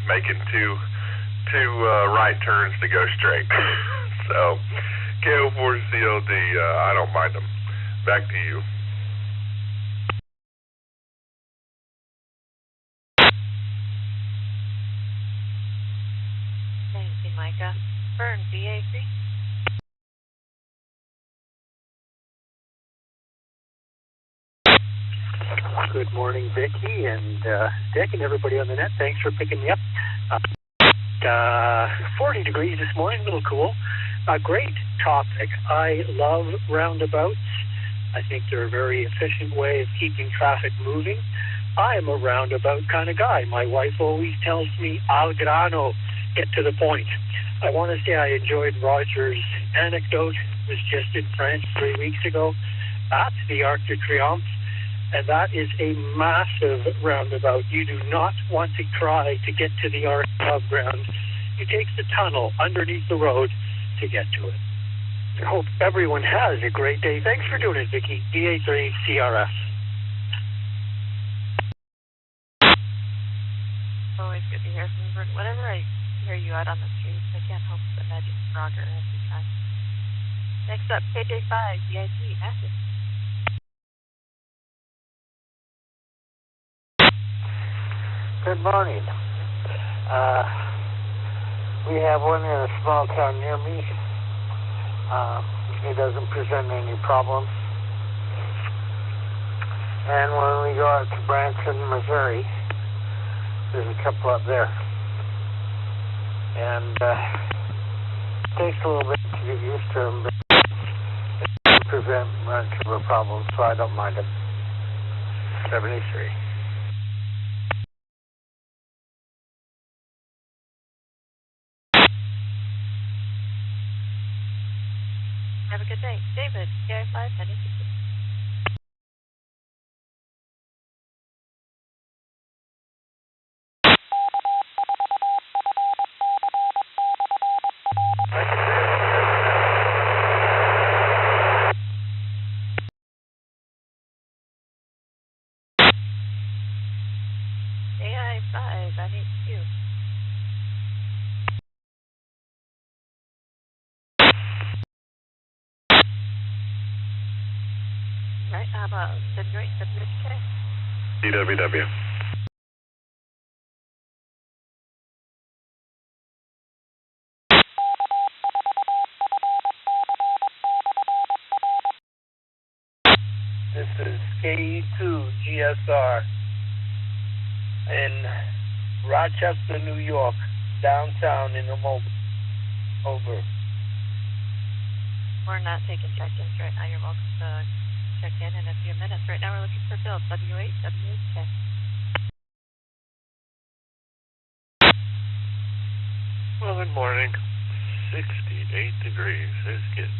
making two right turns to go straight. So KO4CLD, I don't mind them. Back to you.
Thank you, Micah. Burn, BA3.
Good morning, Vicki and Dick and everybody on the net. Thanks for picking me up. 40 degrees this morning, a little cool. A great topic. I love roundabouts. I think they're a very efficient way of keeping traffic moving. I am a roundabout kind of guy. My wife always tells me, al grano, get to the point. I want to say I enjoyed Roger's anecdote. It was just in France 3 weeks ago at the Arc de Triomphe. And that is a massive roundabout. You do not want to try to get to the Arc above ground. You take the tunnel underneath the road to get to it. I hope everyone has a great day. Thanks for doing it, Vicki. DA3 CRS.
Always good to hear from you. Whenever I hear you out on the streets, I can't help but imagine Roger every time. Next up, KJ5, DIG, Acid.
Good morning. We have one in a small town near me. It doesn't present any problems. And when we go out to Branson, Missouri, there's a couple up there. And it takes a little bit to get used to them, but it doesn't present much of a problem, so I don't mind them. 73.
Have a good day. David, KI5, anything. AI5, I need you. How about WHK?
DWW.
This is KE2 GSR in Rochester, New York, downtown in the mobile. Over.
We're not taking check-ins right now. You're welcome to check in a few minutes. Right now we're looking for Bill, WHK.
Well, good morning. 68 degrees. It's getting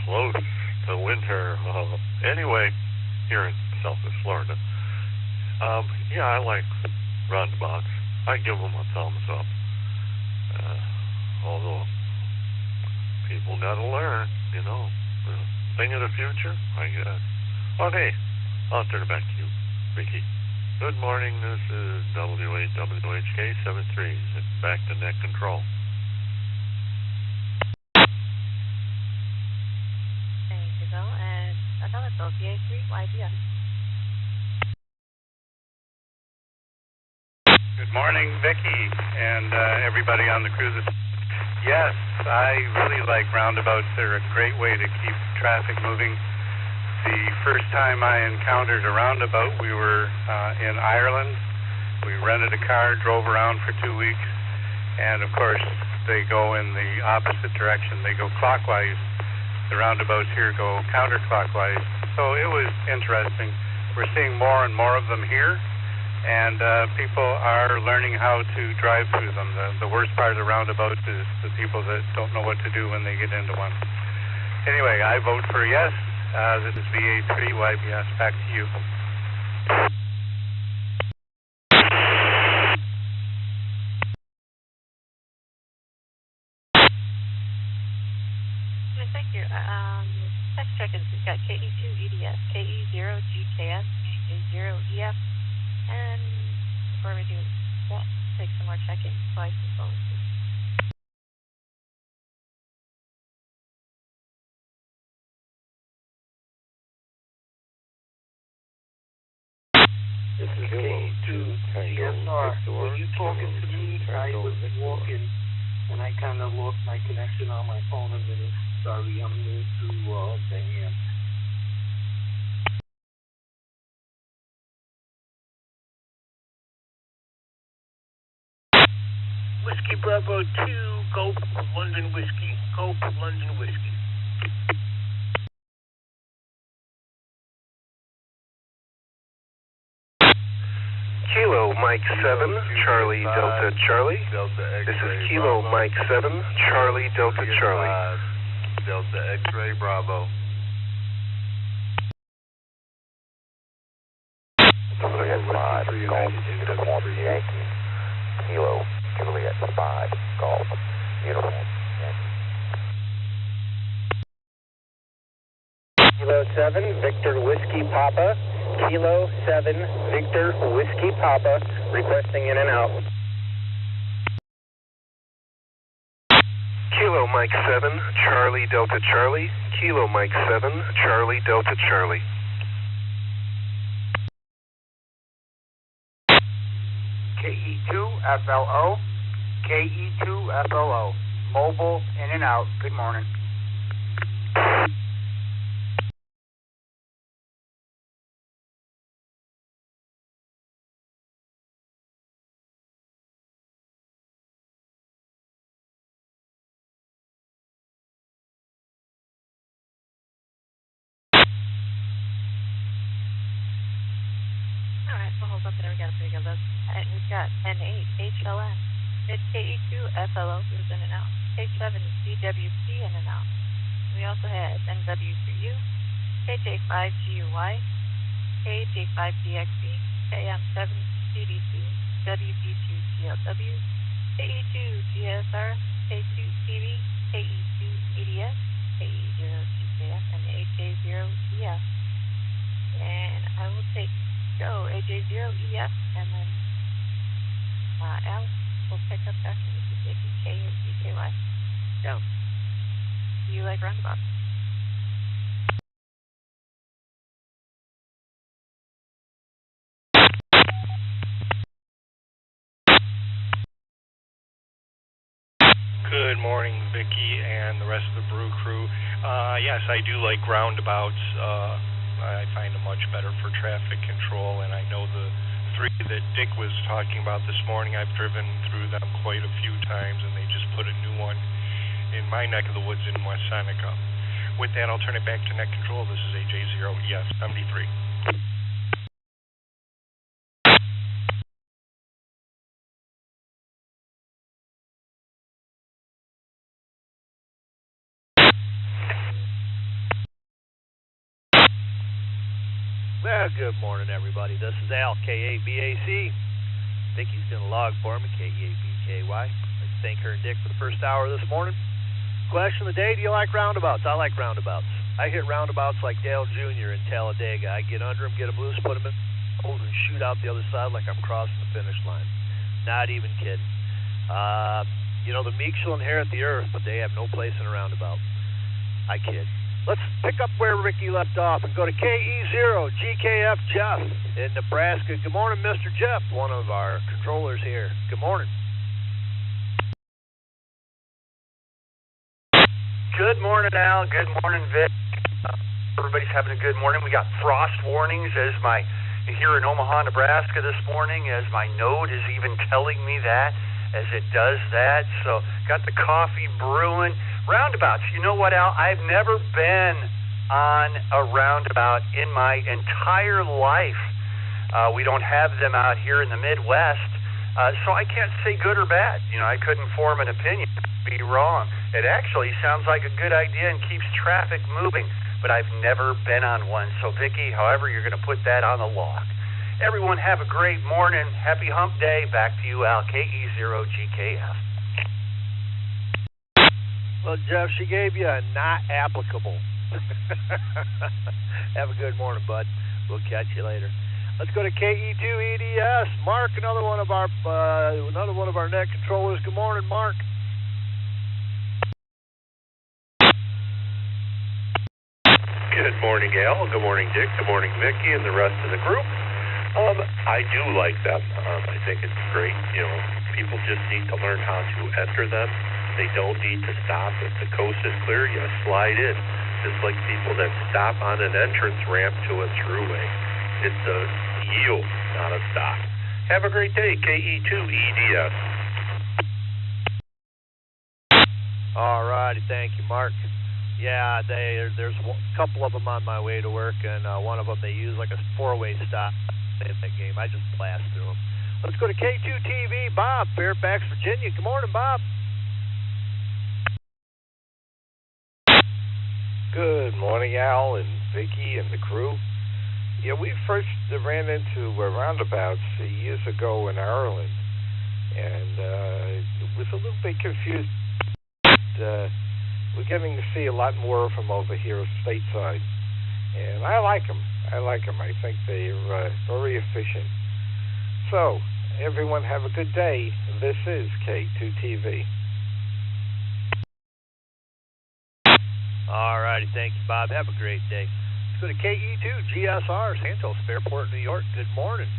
close to winter. Anyway, here in Southwest Florida. Yeah, I like roundabouts. I give them a thumbs up. Although people got to learn, you know. Thing of the future, I guess. Okay, I'll turn it back to you, Ricky. Good morning, this is WHK 73, back to net control.
Thank you, Bill. And another Bill, VA3YBS.
Good morning, Vicki, and everybody on the cruise. Yes, I really like roundabouts. They're a great way to keep traffic moving. The first time I encountered a roundabout, we were in Ireland. We rented a car, drove around for 2 weeks, and of course, they go in the opposite direction. They go clockwise. The roundabouts here go counterclockwise. So it was interesting. We're seeing more and more of them here, and people are learning how to drive through them. The worst part of the roundabouts is the people that don't know what to do when they get into one. Anyway, I vote for yes. This is VA3YBS. Back to you.
Thank you. Next check-ins, we've got KE2EDS, KE0GKS, KE0EF, and before we do that, take some more check-ins, twice and bonuses.
This is KE2 GSR. Were you talking to me? I was walking, and I kind of lost my connection on my phone a minute. Sorry, I'm new to the AM. Whiskey Bravo 2, go London Whiskey. Go London Whiskey.
Kilo Mike 7, Charlie Delta Charlie. This is Kilo Mike 7, Charlie Delta Charlie.
Delta X-Ray Bravo.
Juliet 5, Golf, Uniform Yankee. Kilo, Juliet 5, Golf, Uniform Yankee.
Kilo 7, Victor Whiskey Papa. Kilo 7, Victor Whiskey Papa, requesting in and out.
Kilo Mike 7, Charlie Delta Charlie. Kilo Mike 7, Charlie Delta Charlie.
KE2 FLO. KE2 FLO. Mobile in and out. Good morning.
Alright, so hold up there. We got a pretty good list. And we've got N8HLN. It's KE2 FLO, who's in and out. K7 CWC in and out. We also had NW3U, KJ5GUY, KJ5DXB, KM7CDC, WB2CLW, KE2GSR, K2TV, KE2EDS, KE0GKF, and AJ0EF. And I will take go AJ0EF, and then Alex will pick up after this is K and DKY. Go. Do you like roundabouts?
crew. Yes, I do like roundabouts. I find them much better for traffic control, and I know the three that Dick was talking about this morning, I've driven through them quite a few times, and they just put a new one in my neck of the woods in West Seneca. With that, I'll turn it back to net control. This is AJ0EF73.
Well, good morning, everybody. This is Al, K-A-B-A-C. Vicky's going to log for me, K-E-A-B-K-Y. I'd like to thank her and Dick for the first hour this morning. Question of the day, do you like roundabouts? I like roundabouts. I hit roundabouts like Dale Jr. in Talladega. I get under them, get them loose, put them in holes, and shoot out the other side like I'm crossing the finish line. Not even kidding. The meek shall inherit the earth, but they have no place in a roundabout. I kid. Let's pick up where Ricky left off and go to KE0GKF Jeff in Nebraska. Good morning, Mr. Jeff, one of our controllers here. Good morning.
Good morning, Al. Good morning, Vic. Everybody's having a good morning. We got frost warnings here in Omaha, Nebraska this morning, as my node is even telling me that, as it does that. So got the coffee brewing. Roundabouts. You know what, Al? I've never been on a roundabout in my entire life. We don't have them out here in the Midwest, so I can't say good or bad. I couldn't form an opinion. Be wrong. It actually sounds like a good idea and keeps traffic moving, but I've never been on one. So, Vicky, however you're going to put that on the log. Everyone have a great morning. Happy hump day. Back to you, Al, KE0GKF.
Well, Jeff, she gave you a not applicable. Have a good morning, bud. We'll catch you later. Let's go to KE2EDS. Mark, another one of our net controllers. Good morning, Mark.
Good morning, Al. Good morning, Dick. Good morning, Vicky, and the rest of the group. I do like them. I think it's great. People just need to learn how to enter them. They don't need to stop. If the coast is clear, you slide in. Just like people that stop on an entrance ramp to a throughway. It's a yield, not a stop. Have a great day, KE2EDS.
All righty, thank you, Mark. Yeah, there's a couple of them on my way to work, and one of them they use like a four-way stop in that game. I just blast through them. Let's go to K2TV, Bob, Fairfax, Virginia. Good morning, Bob.
Good morning, Al and Vicky and the crew. Yeah, we first ran into roundabouts years ago in Ireland, and was a little bit confused. We're getting to see a lot more of them over here stateside, and I like them. I think they're very efficient. So, everyone have a good day. This is K2TV.
All righty, thank you, Bob. Have a great day. Let's go to KE2GSR, Santos Fairport, New York. Good morning.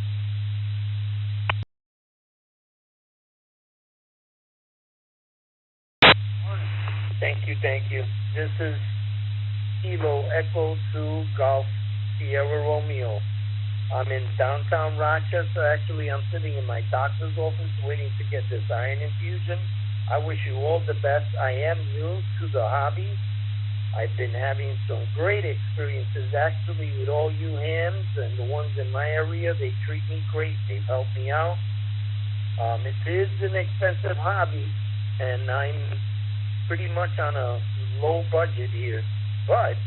Thank you. This is Kilo Echo 2 Golf Sierra Romeo. I'm in downtown Rochester. Actually, I'm sitting in my doctor's office waiting to get this iron infusion. I wish you all the best. I am new to the hobby. I've been having some great experiences actually with all you hams and the ones in my area. They treat me great. They've helped me out. It is an expensive hobby, and I'm pretty much on a low budget here. But,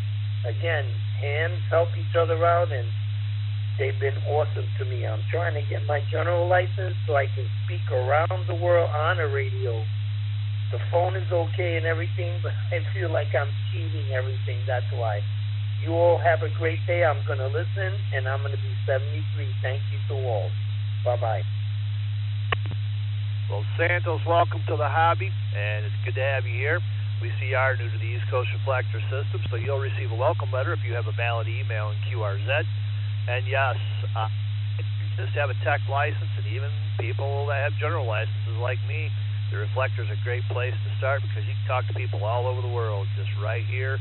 again, hams help each other out, and they've been awesome to me. I'm trying to get my general license so I can speak around the world on a radio. The phone is okay and everything, but I feel like I'm cheating everything. That's why. You all have a great day. I'm going to listen, and I'm going to be 73. Thank you to all. Bye-bye.
Well, Santos, welcome to the hobby, and it's good to have you here. We see you are new to the East Coast Reflector system, so you'll receive a welcome letter if you have a valid email in QRZ. And yes, if you just have a tech license, and even people that have general licenses like me, The Reflector's a great place to start because you can talk to people all over the world, just right here,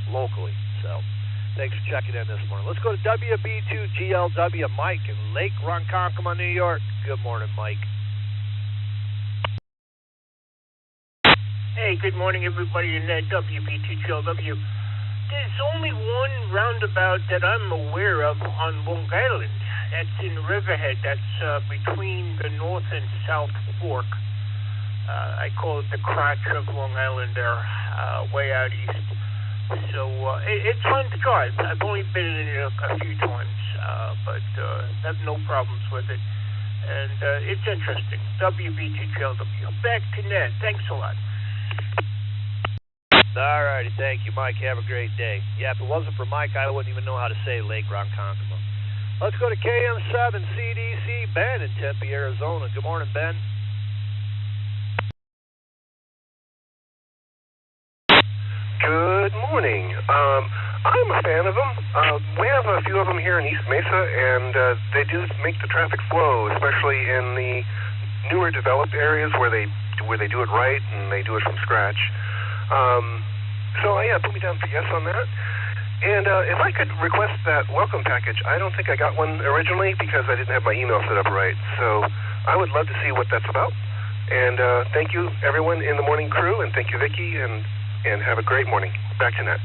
locally. So, thanks for checking in this morning. Let's go to WB2GLW, Mike in Lake Ronkonkoma, New York. Good morning, Mike.
Hey, good morning, everybody in WB2GLW. There's only one roundabout that I'm aware of on Long Island. That's in Riverhead. That's between the North and South Fork. I call it the crotch of Long Island there, way out east. So it's fun to drive. I've only been in it a few times, but have no problems with it. And it's interesting. WB2GLW. Back to Ned. Thanks a lot.
All righty. Thank you, Mike. Have a great day. Yeah, if it wasn't for Mike, I wouldn't even know how to say Lake Ronkonkoma. Let's go to KM7CDC, Ben in Tempe, Arizona. Good morning, Ben.
Good morning. I'm a fan of them. We have a few of them here in East Mesa, and they do make the traffic flow, especially in the newer developed areas where they do it right and they do it from scratch. So yeah, put me down for yes on that. And if I could request that welcome package, I don't think I got one originally because I didn't have my email set up right. So I would love to see what that's about. And thank you, everyone in the morning crew, and thank you, Vicki, and have a great morning. Back to Ned.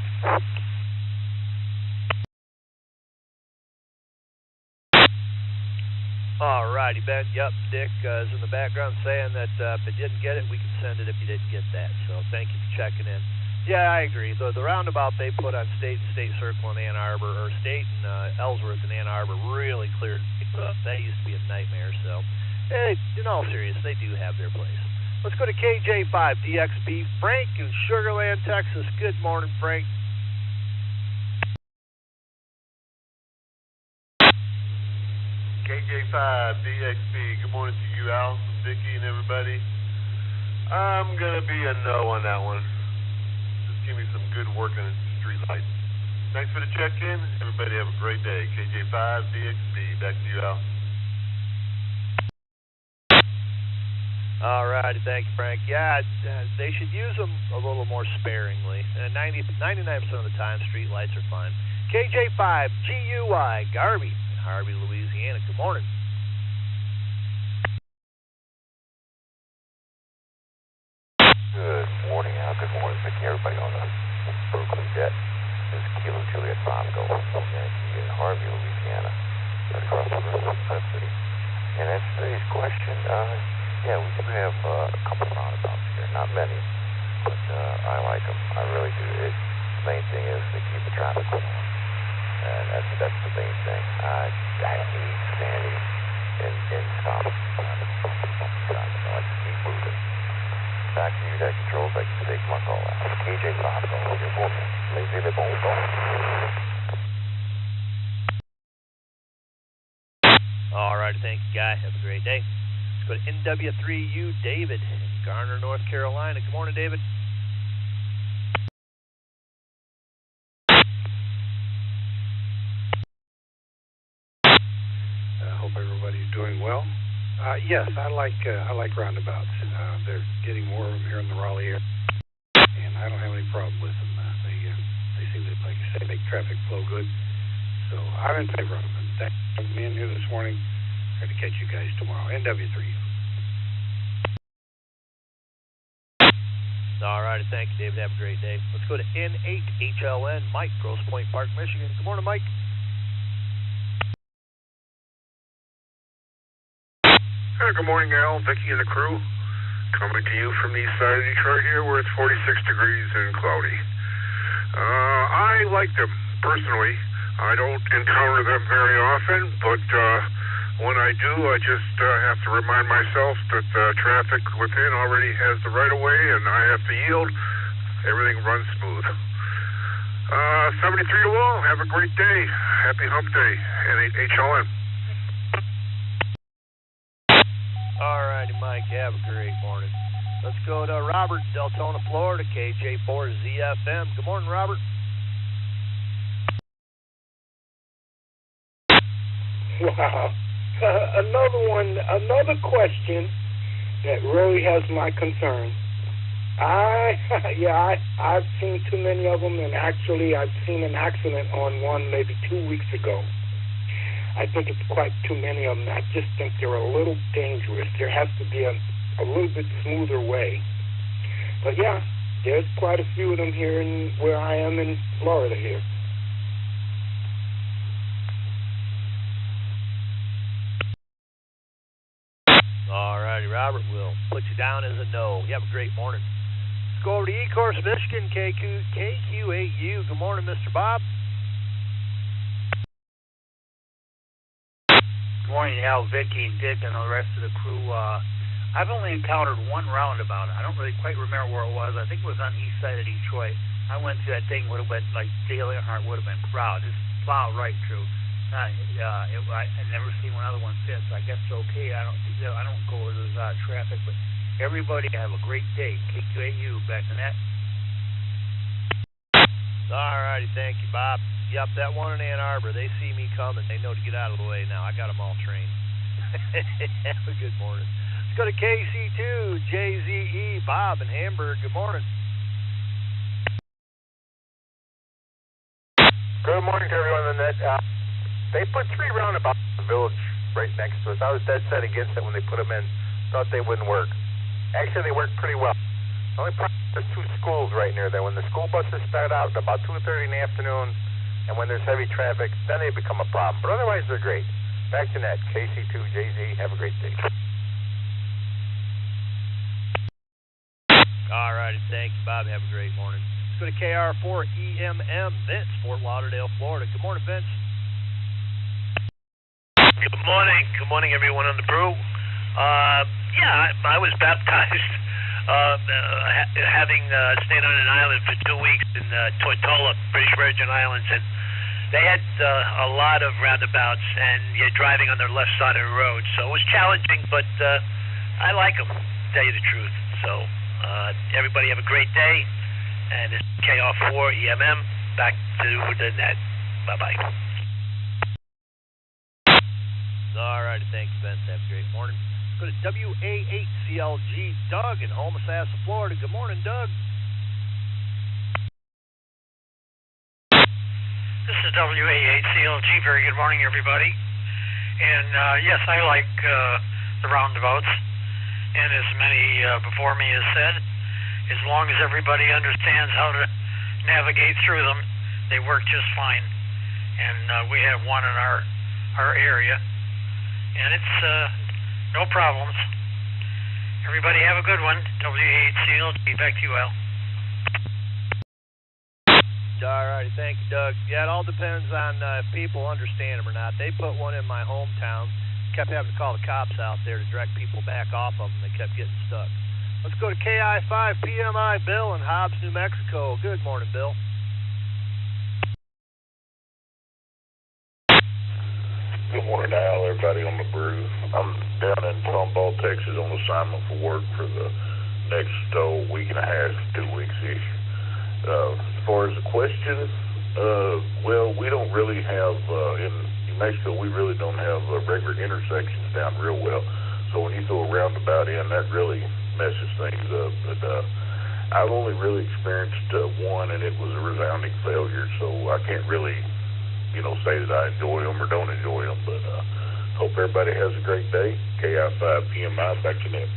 All righty, Ben. Yep, Dick is in the background saying that if you didn't get it, we can send it if you didn't get that. So thank you for checking in. Yeah, I agree. The roundabout they put on State and State Circle in Ann Arbor, or State and Ellsworth in Ann Arbor, really cleared up. That used to be a nightmare. So, hey, in all seriousness, they do have their place. Let's go to KJ5DXB, Frank in Sugar Land, Texas. Good morning, Frank.
KJ5DXB, good morning to you, Al, and Vicki, and everybody. I'm going to be a no on that one. Just give me some good working street lights. Thanks for the check-in. Everybody have a great day. KJ5DXB, back to you, Al.
All righty, thank you, Frank. Yeah, they should use them a little more sparingly. 99% of the time, street lights are fine. KJ5GUI, Garvey, in Harvey, Louisiana. Good morning.
Good morning, Al. Good morning, Vicki. Everybody on the Berkeley jet. This is Kilo Juliet Bosco from Yankee in Harvey, Louisiana. Right across the river from Sun City. And that's today's question. Yeah, we do have a couple of roundabouts here. Not many, but I like them. I really do. The main thing is they keep the traffic flowing. And that's the main thing. I hate standing in stop. I just keep moving. Back to you, that controls. I can take my call out. KJ Bosco, your woman. Lazy the bone dog.
All right, thank you, Guy. Have a great day. Go to NW3U David in Garner, North Carolina. Good morning, David.
Hope everybody's doing well. Yes, I like roundabouts. They're getting more of them here in the Raleigh area, and I don't have any problem with them. They seem to, like you say, make traffic flow good. So I'm in favor of them. Thanks for being here this morning. Try to catch you guys tomorrow. NW3U.
All right, thank you, David. Have a great day. Let's go to N8HLN, Mike, Grosse Pointe Park, Michigan. Good morning, Mike.
Good morning, Al, Vicki, and the crew. Coming to you from the east side of Detroit here, where it's 46 degrees and cloudy. I like them, personally. I don't encounter them very often, but when I do, I just have to remind myself that traffic within already has the right-of-way, and I have to yield. Everything runs smooth. 73 to all. Have a great day. Happy hump day. N8HLN.
All righty, Mike. Have a great morning. Let's go to Robert, Deltona, Florida, KJ4ZFM. Good morning, Robert.
Wow. Another question.
that really has my concern. I've seen too many of them, and actually I've seen an accident on one maybe 2 weeks ago. I think it's quite too many of them. I just think they're a little dangerous. There has to be a little bit smoother way. But yeah, there's quite a few of them here in where I am in Florida here.
All righty, Robert, we'll put you down as a no. You have a great morning. Let's go over to Ecorse, Michigan, KQ8U. Good morning, Mr. Bob.
Good morning, Al, Vicky, Dick, and the rest of the crew. I've only encountered one roundabout. I don't really quite remember where it was. I think it was on the east side of Detroit. I went through that thing, would have been like Dale Earnhardt would have been proud. Just plowed right through. I've never seen one other one since. I guess it's okay. I don't go where there's traffic, but everybody have a great day. KQ8U, back to that.
All righty, thank you, Bob. Yep, that one in Ann Arbor, they see me coming. They know to get out of the way now. I got them all trained. Have a good morning. Let's go to KC2, JZE, Bob in Hamburg. Good morning.
Good morning to everyone on the net. They put 3 roundabouts in the village right next to us. I was dead set against it when they put them in. Thought they wouldn't work. Actually, they worked pretty well. The only problem is there's 2 schools right near there. When the school buses start out at about 2:30 in the afternoon, and when there's heavy traffic, then they become a problem. But otherwise, they're great. Back to net, KC2JZ. Have a great day.
All righty, thank you, Bob. Have a great morning. Let's go to KR4EMM, Vince, Fort Lauderdale, Florida. Good morning, Vince.
Good morning. Good morning, everyone on the brew. I was baptized having stayed on an island for 2 weeks in Tortola, British Virgin Islands, and they had a lot of roundabouts, and you're driving on the left side of the road, so it was challenging, but I like them, to tell you the truth. So everybody have a great day, and it's KR4EMM, back to the net. Bye-bye.
All righty, thank you, Vince. Have a great morning. Go to WA8CLG, Doug in Homosassa, Florida. Good morning, Doug.
This is WA8CLG. Very good morning, everybody. And yes, I like the roundabouts. And as many before me has said, as long as everybody understands how to navigate through them, they work just fine. And we have one in our area. And it's no problems. Everybody have a good one. WA8CLG, back to you, Al.
All righty, thank you, Doug. Yeah, it all depends on if people understand them or not. They put one in my hometown. Kept having to call the cops out there to direct people back off of them. They kept getting stuck. Let's go to KI5PMI, Bill in Hobbs, New Mexico. Good morning, Bill.
Good morning, Al, everybody on the brew. I'm down in Tomball, Texas on assignment for work for the next week and a half, 2 weeks-ish. As far as the question, well, we don't really have, in New Mexico, we really don't have regular intersections down real well. So when you throw a roundabout in, that really messes things up. But I've only really experienced one, and it was a resounding failure. So I can't really, say that I enjoy them or don't enjoy them. But hope everybody has a great day. KI5PMI, back to them.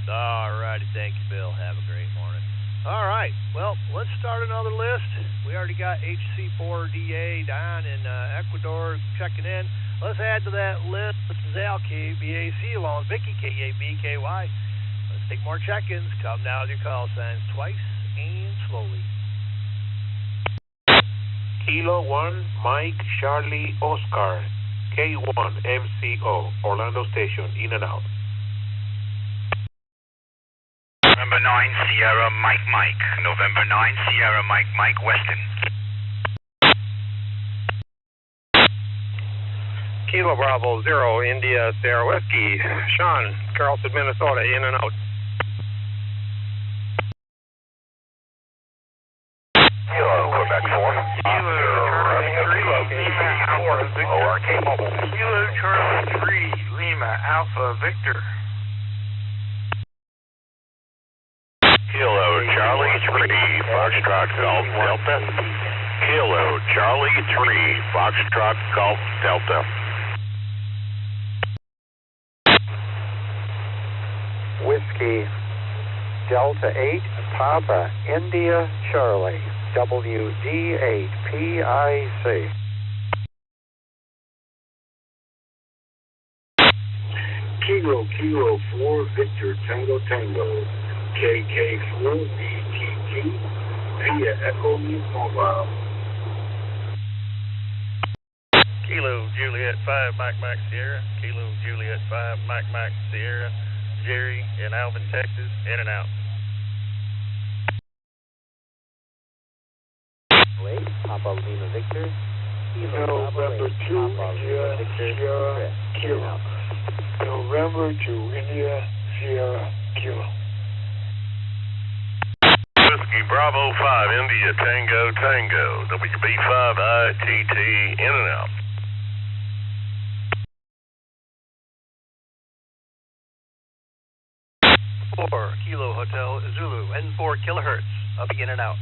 All righty, thank you, Bill. Have a great morning. All right, well, let's start another list. We already got HC4DA down in Ecuador checking in. Let's add to that list. This is Al, KBAC, along with Vicky, KABKY. Let's take more check-ins. Come now with your call signs twice and slowly.
Kilo 1, Mike, Charlie, Oscar, K1, MCO, Orlando Station, in and out.
November 9, Sierra, Mike, November 9, Sierra, Mike, Weston.
Kilo Bravo 0, India, Sierra Whiskey, Sean, Carlton, Minnesota, in and out.
Kilo, Quebec 4.
ORK Mobile.
Kilo Charlie 3, Lima Alpha Victor.
Kilo Charlie 3, Foxtrot Golf Delta. Kilo Charlie 3, Foxtrot Golf Delta.
Whiskey Delta 8, Papa India Charlie, WD8PIC.
Kilo 4, Victor Tango Tango, KK4, VTT, Pia Echo Mobile.
Kilo Juliet 5, Mike Sierra. Kilo Juliet 5, Mike Sierra. Jerry in Alvin, Texas, in and out.
Wait, Papa Lima Victor.
November 2, India, Sierra, Kilo. November 2, India, Sierra, Kilo.
Whiskey Bravo 5, India Tango Tango, WB5ITT, in and out.
4 Kilo Hotel Zulu, N4 kilohertz, up in and out.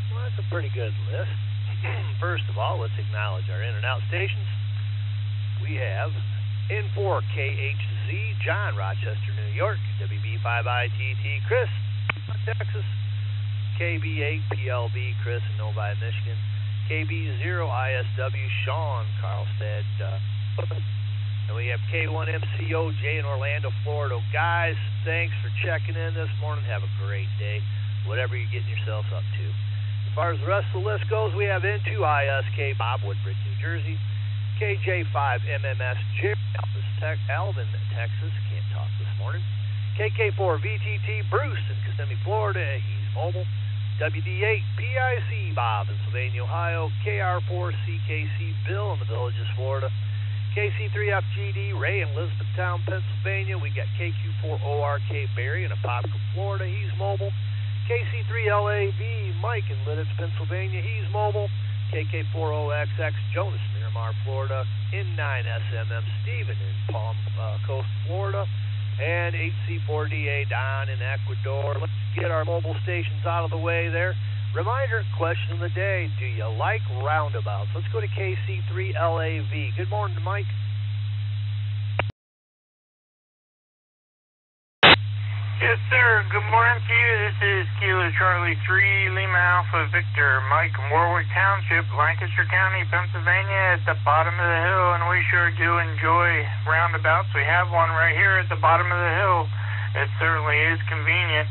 Well, that's a pretty good list. First of all, let's acknowledge our in and out stations. We have N4KHZ, John, Rochester, New York. WB5ITT, Chris, Texas. KB8PLB, Chris in Novi, Michigan. KB0ISW, Sean, Carlstead. And we have K1MCO, Jay in Orlando, Florida. Guys, thanks for checking in this morning. Have a great day, whatever you're getting yourselves up to. As far as the rest of the list goes, we have N2ISK, Bob, Woodbridge, New Jersey. KJ5MMS, Jerry, Alvin, Texas. Can't talk this morning. KK4VTT, Bruce in Kissimmee, Florida. He's mobile. WD8PIC, Bob in Sylvania, Ohio. KR4CKC, Bill in the Villages, Florida. KC3FGD, Ray in Elizabethtown, Pennsylvania. We got KQ4ORK, Barry in Apopka, Florida. He's mobile. KC3LAV, Mike in Lidditz, Pennsylvania. He's mobile. KK40XX, Jonas, Miramar, Florida. N9SMM, Stephen in Palm Coast, Florida. And HC4DA, Don in Ecuador. Let's get our mobile stations out of the way there. Reminder, question of the day, do you like roundabouts? Let's go to KC3LAV. Good morning, Mike.
Yes, sir. Good morning to you. This is Kilo Charlie 3, Lima Alpha Victor, Mike in Warwick Township, Lancaster County, Pennsylvania, at the bottom of the hill, and we sure do enjoy roundabouts. We have one right here at the bottom of the hill. It certainly is convenient.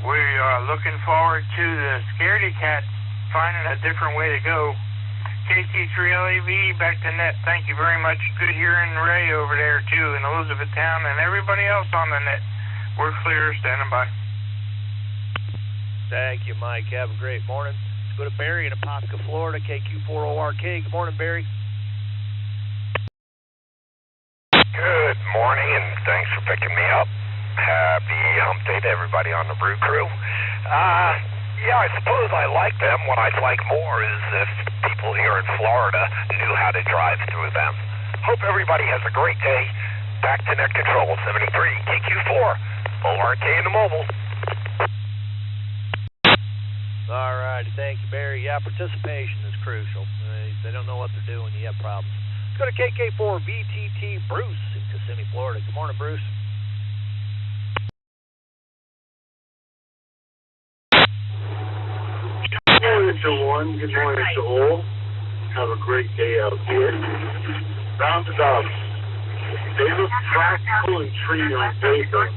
We are looking forward to the scaredy cats finding a different way to go. KC3LAV, back to net. Thank you very much. Good hearing Ray over there, too, in Elizabethtown, and everybody else on the net. We're clear, standing by.
Thank you, Mike. Have a great morning. Let's go to Barry in Apopka, Florida, KQ4ORK. Good morning, Barry.
Good morning, and thanks for picking me up. Happy hump day to everybody on the Brew Crew. Yeah, I suppose I like them. What I'd like more is if people here in Florida knew how to drive through them. Hope everybody has a great day. Back to net control, 73, KQ4, ORK in the mobile.
All right, thank you, Barry. Yeah, participation is crucial. They don't know what they're doing, you have problems. Let's go to KK4VTT, Bruce in Kissimmee, Florida. Good morning, Bruce.
Good morning to one. Good morning to all. Have a great day out there. Roundabouts. They look practical and treat on paper,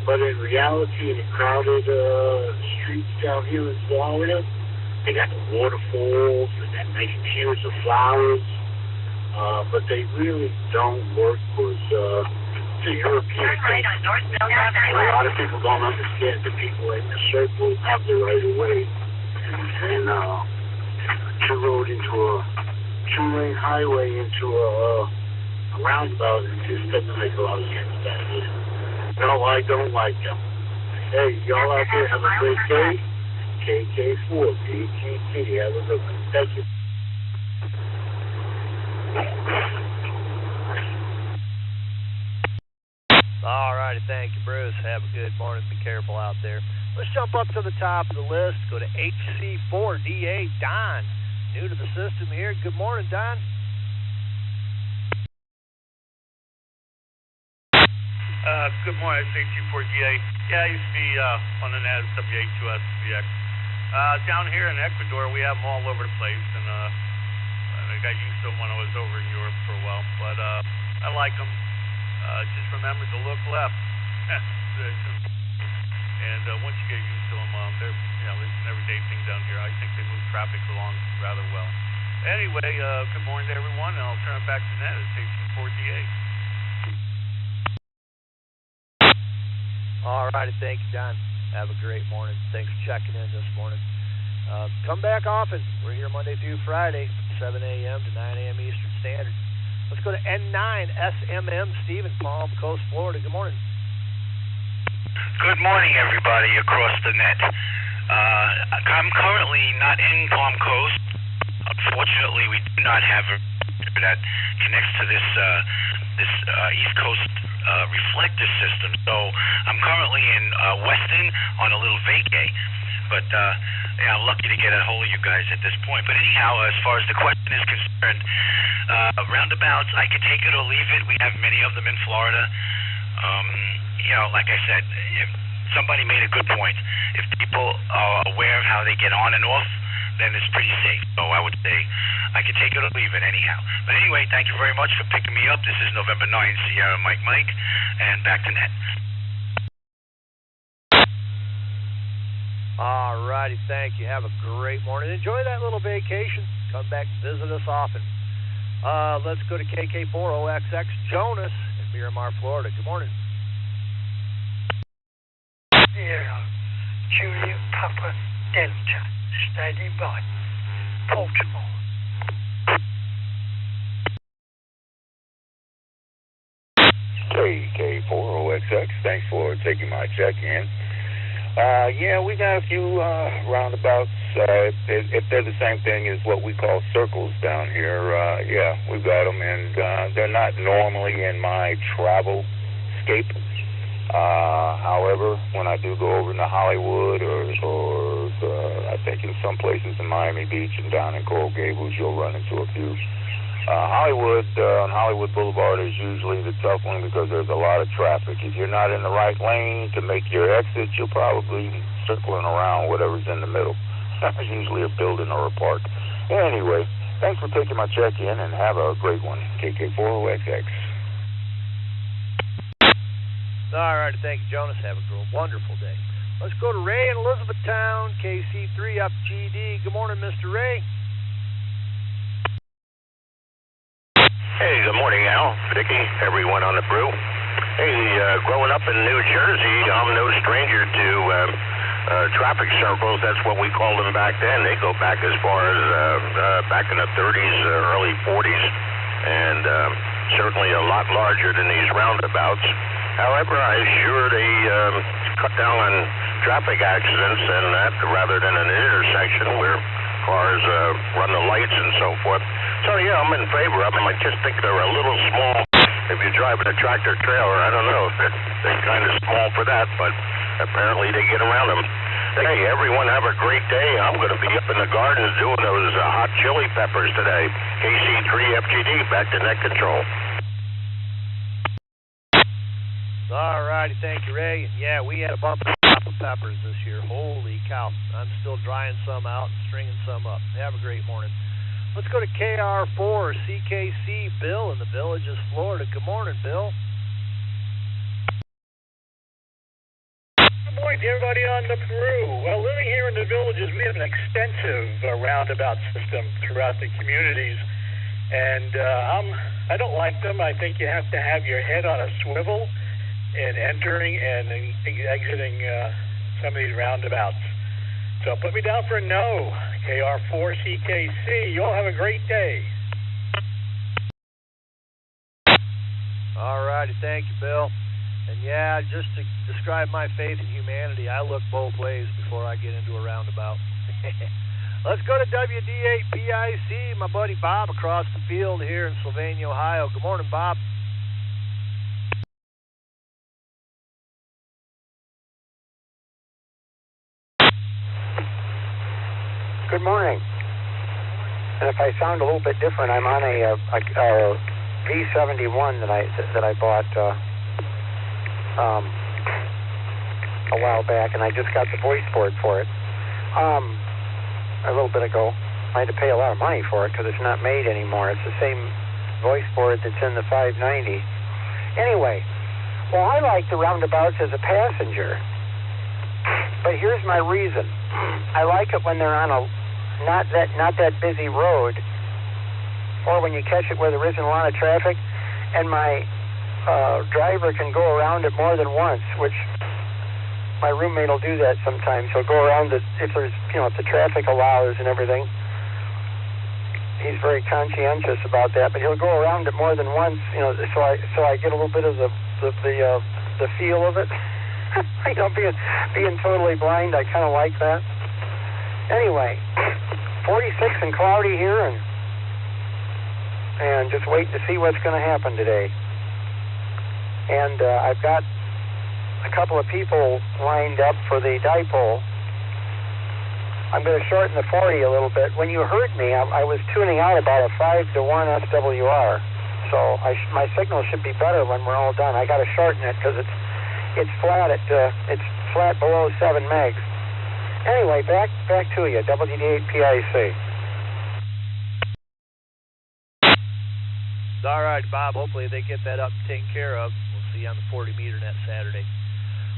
but in reality, in the crowded streets down here in Florida, they got the waterfalls and that nice tiers of flowers, but they really don't work because it's a European thing. A lot of people don't understand that people in the circle have the right of way. And she rode into a two-lane highway into a roundabout, it just doesn't make a lot of sense down here. No, I don't like them. Hey, y'all out there have a great day. KK4, BGT, have a good one. Thank you.
All righty, thank you, Bruce. Have a good morning. Be careful out there. Let's jump up to the top of the list. Go to HC4DA, Don. New to the system here. Good morning, Don.
Good morning, HC4DA. Yeah, I used to be on an SW82SVX. Down here in Ecuador, we have them all over the place, and I got used to them when I was over in Europe for a while. But I like them. Just remember to look left. And once you get used to them, they're it's an everyday thing down here. I think they move traffic along rather well. Anyway, good morning to everyone, and I'll turn it back to Ned at HC4DA.
All righty, thank you, Don. Have a great morning. Thanks for checking in this morning. Come back often. We're here Monday through Friday from 7 a.m. to 9 a.m. Eastern Standard. Let's go to N9 SMM Stephen, Palm Coast, Florida. Good morning.
Good morning, everybody across the net. I'm currently not in Palm Coast. Unfortunately, we do not have a that connects to this East Coast reflector system. So I'm currently in Weston on a little vacay. But I'm lucky to get a hold of you guys at this point. But anyhow, as far as the question is concerned, roundabouts, I could take it or leave it. We have many of them in Florida. Like I said, if somebody made a good point. If people are aware of how they get on and off, then it's pretty safe. So I would say I could take it or leave it anyhow. But anyway, thank you very much for picking me up. This is November 9, Sierra Mike, and back to net.
All righty, thank you. Have a great morning. Enjoy that little vacation. Come back and visit us often. Let's go to KK4OXX Jonas in Miramar, Florida. Good morning.
Sierra, Juliet Papa Delta, standing by. Baltimore.
KK4OXX, thanks for taking my check-in. We got a few roundabouts. If they're the same thing as what we call circles down here, we've got them, and they're not normally in my travel scape. However, when I do go over into Hollywood or I think in some places in Miami Beach and down in Coral Gables, you'll run into a few. Hollywood, on Hollywood Boulevard is usually the tough one because there's a lot of traffic. If you're not in the right lane to make your exit, you'll probably be circling around whatever's in the middle. Usually a building or a park. Anyway, thanks for taking my check-in and have a great one. KK4OXX.
All right, thank you, Jonas. Have a wonderful day. Let's go to Ray in Elizabethtown, KC3 up GD. Good morning, Mr. Ray.
Hey, good morning, Al, Vicky, everyone on the brew. Hey, growing up in New Jersey, I'm no stranger to traffic circles. That's what we called them back then. They go back as far as back in the 30s, early 40s, and certainly a lot larger than these roundabouts. However, I'm sure they cut down on traffic accidents and that rather than an intersection where cars run the lights and so forth. So, yeah, I'm in favor of them. I just think they're a little small. If you're driving a tractor trailer, I don't know. They're kind of small for that, but apparently they get around them. Hey, everyone have a great day. I'm going to be up in the gardens doing those hot chili peppers today. KC3FGD, back to net control.
All righty, thank you, Ray. Yeah, we had a bump of peppers this year. Holy cow. I'm still drying some out and stringing some up. Have a great morning. Let's go to KR4 CKC Bill in the Villages, Florida. Good morning, Bill.
Good morning to everybody on the brew. Well, living here in the Villages, we have an extensive roundabout system throughout the communities. And I don't like them. I think you have to have your head on a swivel in entering and exiting some of these roundabouts. So put me down for no. KR4CKC. You all have a great day.
All righty, thank you, Bill. And yeah, just to describe my faith in humanity, I look both ways before I get into a roundabout. Let's go to WD8PIC, my buddy Bob across the field here in Sylvania, Ohio. Good morning, Bob.
Good morning. And if I sound a little bit different, I'm on a V71 that I bought a while back, and I just got the voice board for it a little bit ago. I had to pay a lot of money for it because it's not made anymore. It's the same voice board that's in the 590. Anyway, well, I like the roundabouts as a passenger, but here's my reason. I like it when they're on a not that busy road, or when you catch it where there isn't a lot of traffic, and my driver can go around it more than once, which my roommate will do that sometimes. He'll go around it if there's, if the traffic allows and everything. He's very conscientious about that, but he'll go around it more than once, so I get a little bit of the feel of it. Being totally blind, I kind of like that. Anyway, 46 and cloudy here, and just waiting to see what's going to happen today. And I've got a couple of people lined up for the dipole. I'm going to shorten the 40 a little bit. When you heard me, I was tuning out about a 5-to-1 SWR, so my signal should be better when we're all done. I got to shorten it because it's flat it's flat below 7 megs. Anyway, back to you, WD8PIC.
All right, Bob. Hopefully they get that up and taken care of. We'll see you on the 40 meter net Saturday.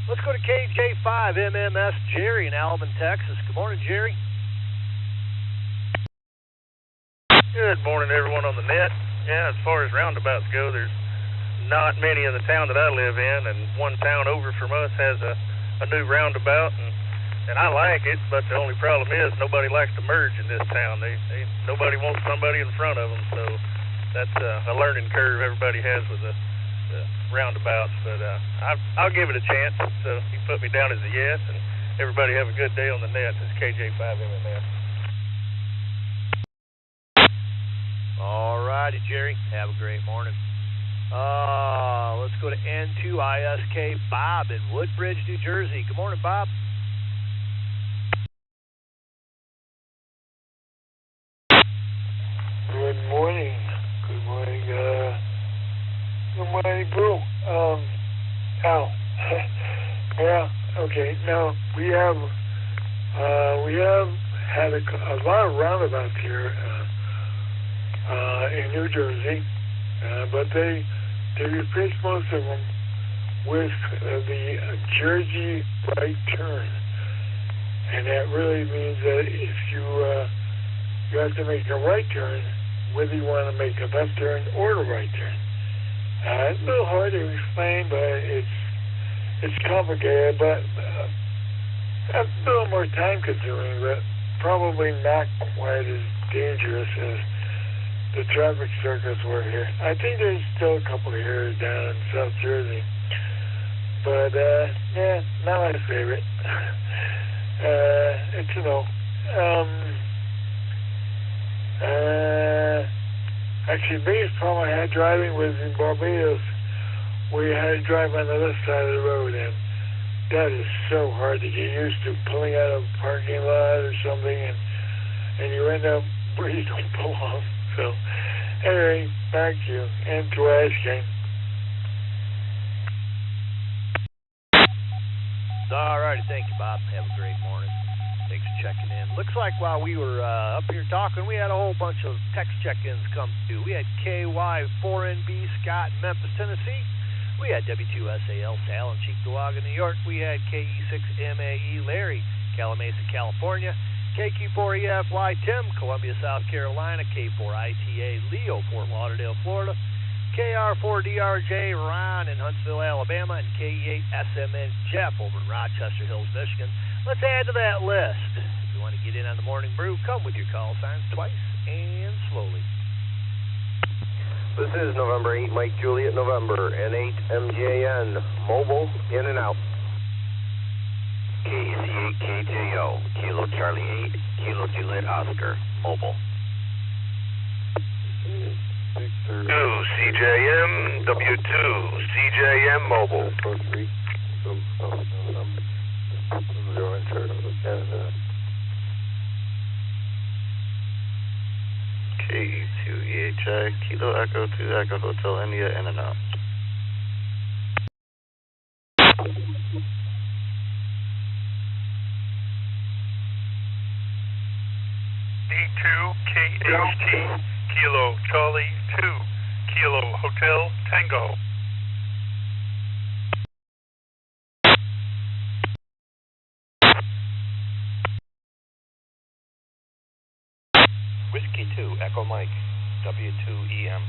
Let's go to KJ5 MMS Jerry in Alvin, Texas. Good morning, Jerry.
Good morning, everyone on the net. Yeah, as far as roundabouts go, there's not many in the town that I live in, and one town over from us has a new roundabout, and I like it, but the only problem is nobody likes to merge in this town. Nobody wants somebody in front of them, so that's a learning curve everybody has with the roundabouts, but I'll give it a chance. So you put me down as a yes, and everybody have a good day on the net. This is KJ5 MMS.
All righty, Jerry. Have a great morning. Let's go to N2ISK Bob in Woodbridge, New Jersey. Good morning, Bob.
Good morning. Good morning. Good morning, Brew. Al. Yeah. Okay. Now we have had a lot of roundabouts here in New Jersey, but they replaced most of them with the Jersey right turn, and that really means that if you have to make a right turn, whether you want to make a left turn or a right turn. It's a little hard to explain, but it's complicated, but a little more time consuming, but probably not quite as dangerous as the traffic circuits were here. I think there's still a couple of here down in South Jersey, but yeah, not my favorite. Actually, the biggest problem I had driving was in Barbados, where you had to drive on the left side of the road, and that is so hard to get used to, pulling out of a parking lot or something, and you end up where you don't belong. So, anyway, back to you, and to asking.
All righty, thank you, Bob. Have a great morning. Thanks for checking in. Looks like while we were up here talking, we had a whole bunch of text check-ins come through. We had KY4NB Scott in Memphis, Tennessee. We had W2SAL Sal in Cheektowaga, New York. We had KE6MAE Larry, Calamasa, California. KQ4EFY Tim, Columbia, South Carolina. K4ITA Leo, Fort Lauderdale, Florida. KR4DRJ Ron in Huntsville, Alabama. And KE8SMN Jeff over in Rochester Hills, Michigan. Let's add to that list. If you want to get in on the Morning Brew, come with your call signs twice and slowly.
This is November 8, Mike Juliet, November, N8 MJN, mobile, in and out.
KC8KJO, Kilo Charlie 8, Kilo Juliet Oscar, mobile.
2 CJM, W2, CJM mobile.
K2EHI, Kilo Echo 2 Echo Hotel India, in and out.
D2KHT, Kilo Charlie 2, Kilo Hotel Tango.
Whiskey 2, Echo Mike, W2EM.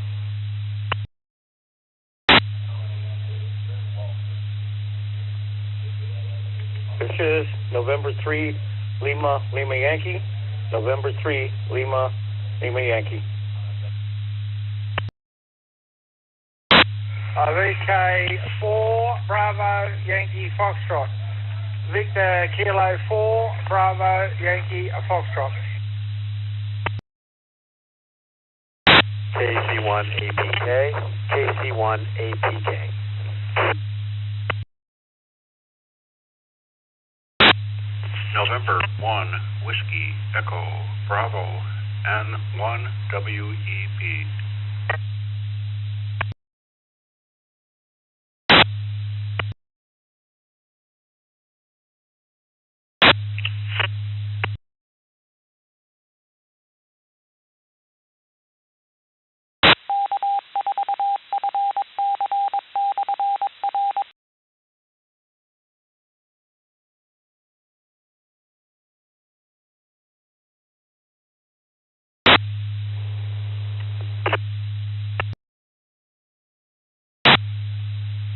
This is November 3, Lima Yankee. November 3, Lima Yankee.
VK4 Bravo Yankee Foxtrot. Victor Kilo 4 Bravo Yankee Foxtrot.
KC1 APK, KC1 APK.
November 1, Whiskey, Echo, Bravo, N1 WEB.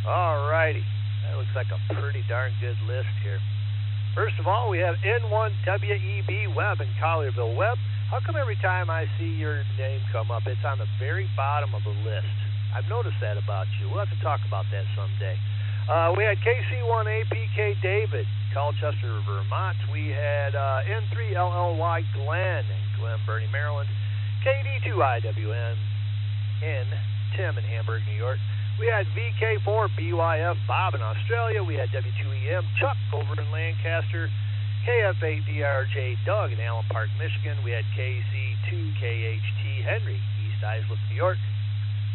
Alrighty, that looks like a pretty darn good list here. First of all, we have N1WEB Webb in Collierville. Webb, how come every time I see your name come up, it's on the very bottom of the list? I've noticed that about you. We'll have to talk about that someday. We had KC1APK David, Colchester, Vermont. We had N3LLY Glenn in Glen Burnie, Maryland. KD2IWN in Tim in Hamburg, New York. We had VK4 BYF Bob in Australia. We had W2EM Chuck over in Lancaster. KF8DRJ Doug in Allen Park, Michigan. We had KC2KHT Henry, East Islip, New York.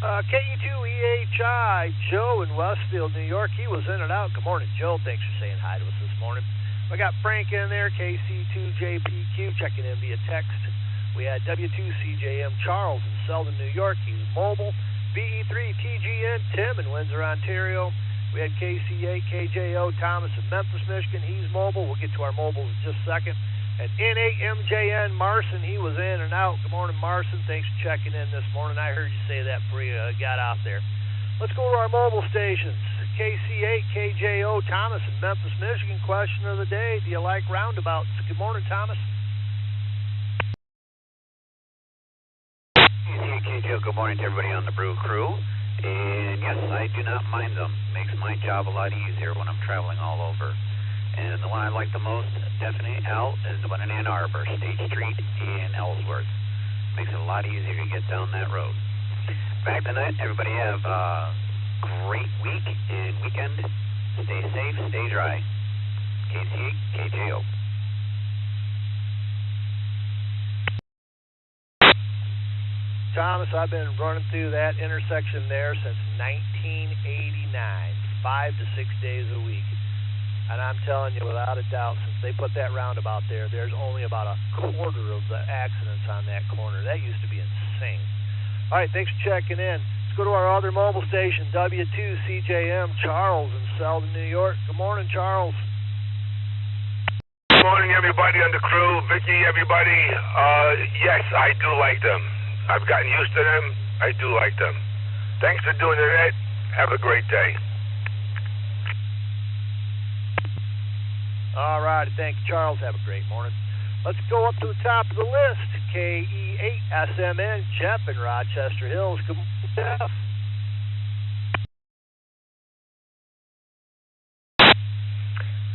KE2EHI Joe in Westfield, New York. He was in and out. Good morning, Joe. Thanks for saying hi to us this morning. We got Frank in there, KC2JPQ, checking in via text. We had W2CJM Charles in Selden, New York. He's mobile. BE3TGN Tim in Windsor, Ontario. We had KC8KJO Thomas in Memphis, Michigan. He's mobile. We'll get to our mobiles in just a second. And N8MJN Marson, he was in and out. Good morning, Marson. Thanks for checking in this morning. I heard you say that before you got out there. Let's go to our mobile stations. KC8KJO Thomas in Memphis, Michigan. Question of the day, do you like roundabouts? Good morning, Thomas.
Good morning to everybody on the Brew crew. And yes, I do not mind them. Makes my job a lot easier when I'm traveling all over. And the one I like the most, definitely Al, is the one in Ann Arbor, State Street in Ellsworth. Makes it a lot easier to get down that road. Back tonight, everybody have a great week and weekend. Stay safe, stay dry. KC8KJO.
Thomas, I've been running through that intersection there since 1989, 5 to 6 days a week. And I'm telling you, without a doubt, since they put that roundabout there, there's only about a quarter of the accidents on that corner. That used to be insane. All right, thanks for checking in. Let's go to our other mobile station, W2CJM Charles in Selden, New York. Good morning, Charles.
Good morning, everybody on the crew. Vicky, everybody. Yes, I do like them. I've gotten used to them. I do like them. Thanks for doing it, Ed. Have a great day.
All right. Thank you, Charles. Have a great morning. Let's go up to the top of the list. LKE8SMN, Jeff in Rochester Hills. Good morning, Jeff.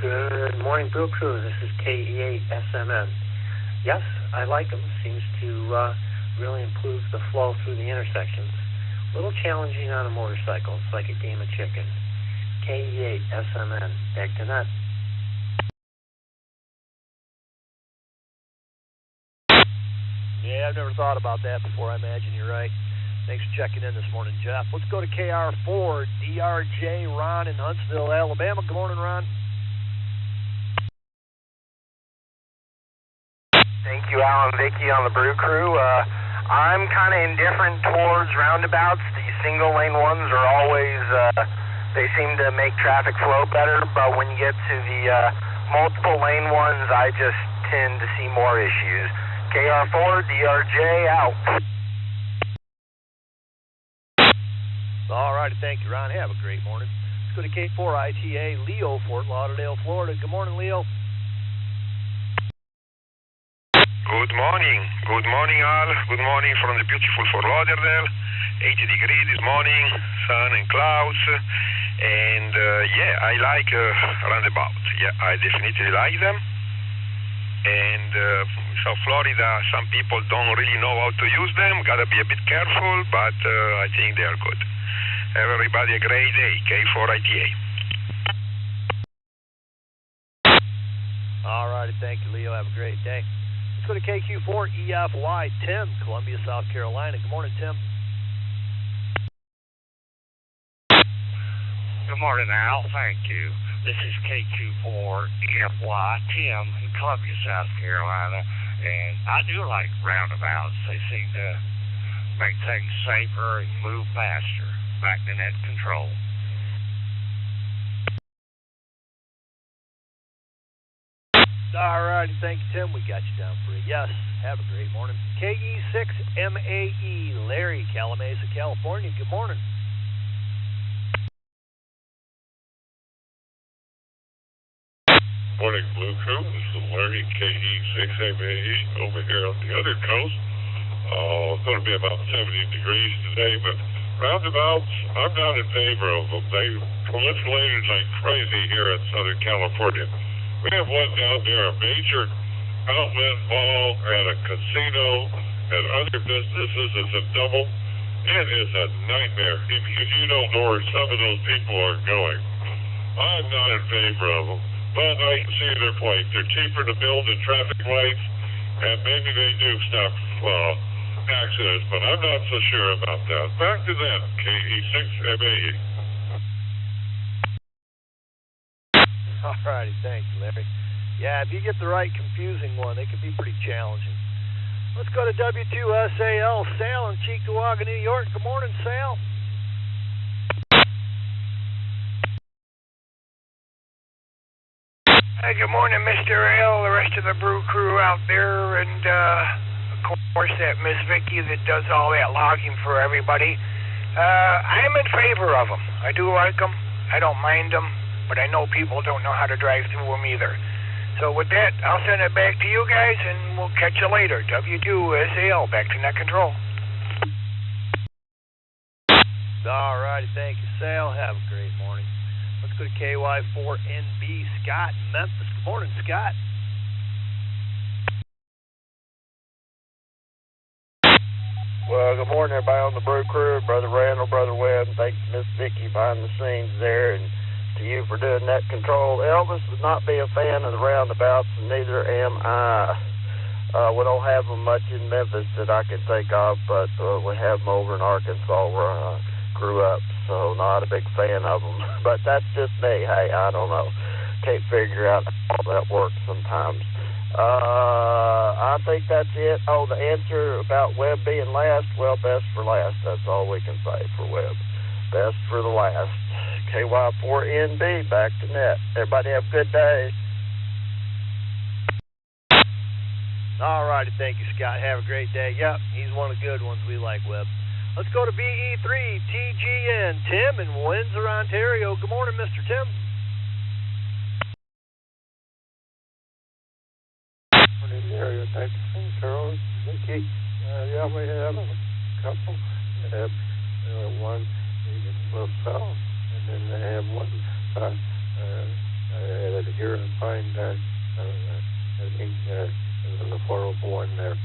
Good morning, Brew Crew. This is KE8SMN. Yes, I like them. Seems to really improve the flow through the intersections. A little challenging on a motorcycle. It's like a game of chicken. KE8SMN. Back to net.
Yeah, I've never thought about that before. I imagine you're right. Thanks for checking in this morning, Jeff. Let's go to KR4, DRJ, Ron in Huntsville, Alabama. Good morning, Ron.
Thank you, Alan Vicky on the Brew Crew. I'm kind of indifferent towards roundabouts. The single lane ones are always, they seem to make traffic flow better, but when you get to the multiple lane ones, I just tend to see more issues. KR4, DRJ, out.
All righty, thank you, Ron. Have a great morning. Let's go to K4 ITA, Leo, Fort Lauderdale, Florida. Good morning, Leo.
Good morning. Good morning, all. Good morning from the beautiful Fort Lauderdale. 80 degrees this morning, sun and clouds. And, yeah, I like roundabout. Yeah, I definitely like them. And South Florida, some people don't really know how to use them. Gotta be a bit careful, but I think they are good. Everybody a great day. K4ITA.
All righty, thank you, Leo. Have a great day. Let's go to KQ4 EFY, Tim, Columbia, South Carolina. Good morning, Tim.
Good morning, Al. Thank you. This is KQ4 EFY, Tim in Columbia, South Carolina. And I do like roundabouts. They seem to make things safer and move faster. Back to net control.
All righty, thank you, Tim. We got you down for a yes. Have a great morning. KE6MAE, Larry, Calamasa, California. Good morning.
Morning, Blue Crew. This is Larry, KE6MAE, over here on the other coast. It's going to be about 70 degrees today, but roundabouts, I'm not in favor of them. They proliferated like crazy here in Southern California. We have one down there, a major outlet mall and a casino and other businesses. It's a double. It is a nightmare because you don't know where some of those people are going. I'm not in favor of them, but I can see their point. They're cheaper to build than traffic lights, and maybe they do stop accidents, but I'm not so sure about that. Back to them, KE6MAE.
All righty, thank you, Larry. Yeah, if you get the right confusing one, they can be pretty challenging. Let's go to W2SAL, Sal in Cheektowaga, New York. Good morning, Sal.
Hey, good morning, Mr. L, the rest of the Brew Crew out there, and of course that Miss Vicky that does all that logging for everybody. I'm in favor of them. I do like them. I don't mind them, but I know people don't know how to drive through them either. So with that, I'll send it back to you guys, and we'll catch you later. W2SAL, back to net control.
All righty, thank you, Sal. Have a great morning. Let's go to KY4NB, Scott in Memphis. Good morning, Scott.
Well, good morning, everybody on the Brew Crew. Brother Randall, Brother Webb, thanks to Miss Vicky behind the scenes there, and to you for doing net control. Elvis would not be a fan of the roundabouts, and neither am I. We don't have them much in Memphis that I can think of, but we have them over in Arkansas where I grew up, so not a big fan of them. But that's just me. Hey, I don't know. Can't figure out how that works sometimes. I think that's it. Oh, the answer about Webb being last, well, best for last. That's all we can say for Webb. Best for the last. KY4NB, back to net. Everybody have a good day.
All righty, thank you, Scott. Have a great day. Yep, he's one of the good ones. We like Webb. Let's go to BE3TGN. Tim in Windsor, Ontario. Good morning, Mr. Tim.
Morning, area. Thanks, Charles. Vicky
Vicky. Yeah, we have a couple. They have one a little south, and then they have one here in Pine, I think in the 401 there.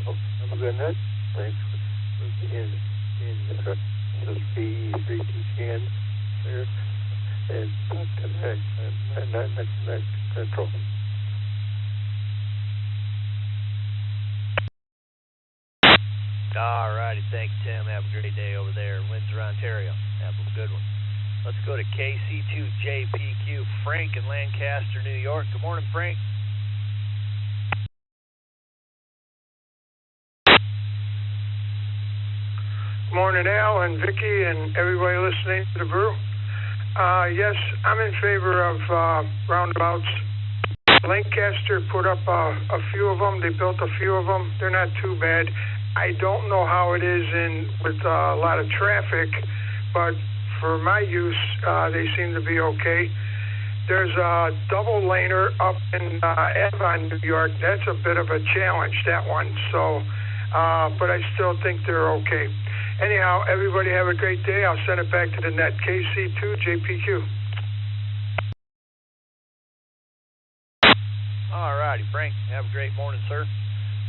So have a good night. Thanks for being the P3TCN there. And next control.
All righty, thank you, Tim. Have a great day over there in Windsor, Ontario. Have a good one. Let's go to KC2JPQ, Frank in Lancaster, New York. Good morning, Frank.
Good morning, Al and Vicky and everybody listening to the brew. Yes, I'm in favor of roundabouts. Lancaster put up a few of them. They built a few of them. They're not too bad. I don't know how it is with a lot of traffic, but for my use, they seem to be okay. There's a double laner up in Avon, New York. That's a bit of a challenge, that one. So, but I still think they're okay. Anyhow, everybody have a great day. I'll send it back to the net. KC2JPQ.
All righty, Frank. Have a great morning, sir.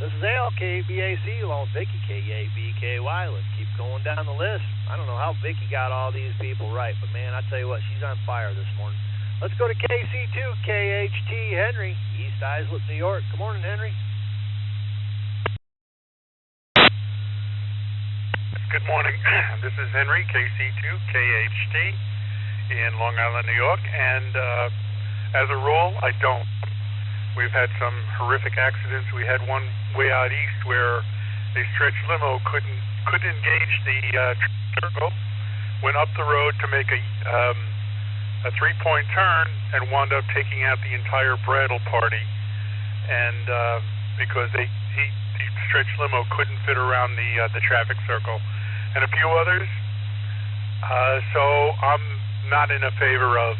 This is Al, KBAC, along with Vicky, KABKY. Let's keep going down the list. I don't know how Vicky got all these people right, but man, I tell you what, she's on fire this morning. Let's go to KC2, KHT, Henry, East Islip, New York. Good morning, Henry.
Good morning. This is Henry, KC2, KHT, in Long Island, New York, and as a rule, I don't. We've had some horrific accidents. We had one way out east where a stretch limo couldn't engage the circle, went up the road to make a three-point turn, and wound up taking out the entire bridal party, and because the stretch limo couldn't fit around the traffic circle, and a few others. So I'm not in a favor of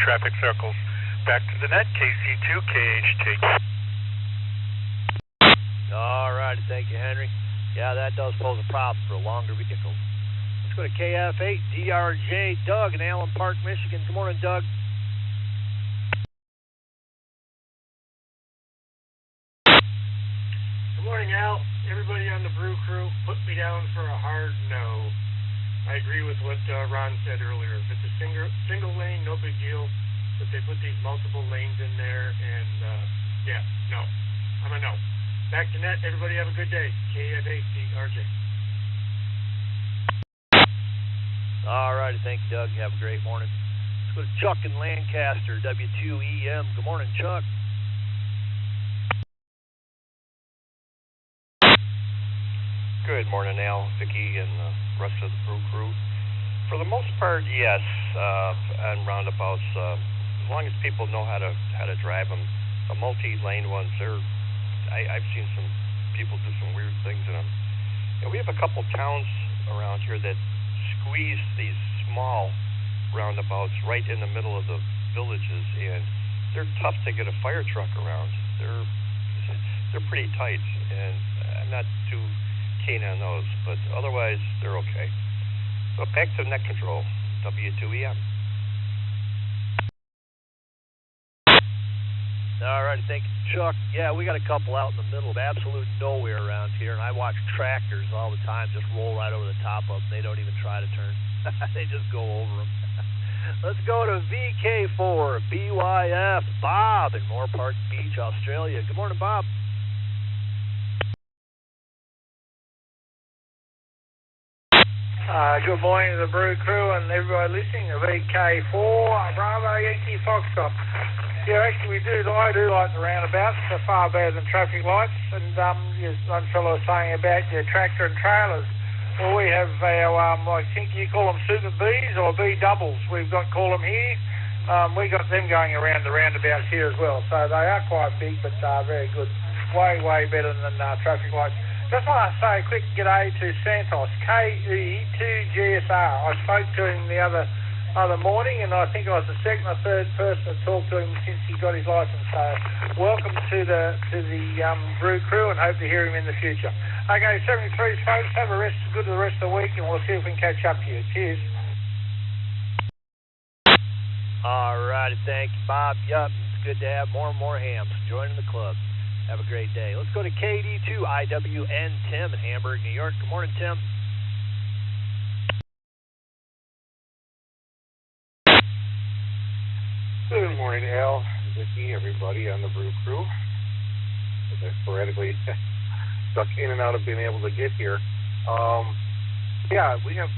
traffic circles. Back to the net, KC2KHT.
All righty, thank you, Henry. Yeah, that does pose a problem for longer vehicles. Let's go to KF8, DRJ, Doug in Allen Park, Michigan. Good morning, Doug.
Good morning, Al. Everybody on the brew crew put me down for a hard no. I agree with what Ron said earlier. If it's a single lane, no big deal. But they put these multiple lanes in there, and yeah, no. I'm a no. Back to net. Everybody have a good day. KF8, RJ.
All righty, thank you, Doug. Have a great morning. Let's go to Chuck in Lancaster, W2EM. Good morning, Chuck.
Good morning, Al, Vicky, and the rest of the brew crew. For the most part, yes, on roundabouts. As long as people know how to drive them, the multi-lane ones, I've seen some people do some weird things in them. And we have a couple towns around here that squeeze these small roundabouts right in the middle of the villages, and they're tough to get a fire truck around. They're pretty tight, and I'm not too keen on those, but otherwise they're okay. So back to net control, W2EM.
All right, thank you, Chuck. Yeah, we got a couple out in the middle of absolute nowhere around here, and I watch tractors all the time just roll right over the top of them. They don't even try to turn. They just go over them. Let's go to VK4, BYF, Bob in Moore Park Beach, Australia. Good morning, Bob.
Good morning to the brew crew and everybody listening to VK4, Bravo, Yankee, Foxtrot. Yeah, actually I do like the roundabouts. They're far better than traffic lights. And as one fellow was saying about your tractor and trailers, well, we have our, I think you call them super Bs or B doubles. Call them here. We got them going around the roundabouts here as well. So they are quite big, but very good. Way better than traffic lights. Just want to say a quick g'day to Santos, KE2GSR. I spoke to him the other other morning, and I think I was the second or third person to talk to him since he got his license. So welcome to the Brew Crew, and hope to hear him in the future. Okay, 73 folks, have a rest, good the rest of the week, and we'll see if we can catch up to you. Cheers.
All righty, thank you, Bob. Yup, it's good to have more and more hams joining the club. Have a great day. Let's go to KD2IWN Tim in Hamburg, New York. Good morning, Tim.
Good morning, Al, Vicky, everybody on the Brew Crew. As I sporadically stuck in and out of being able to get here. Yeah, we have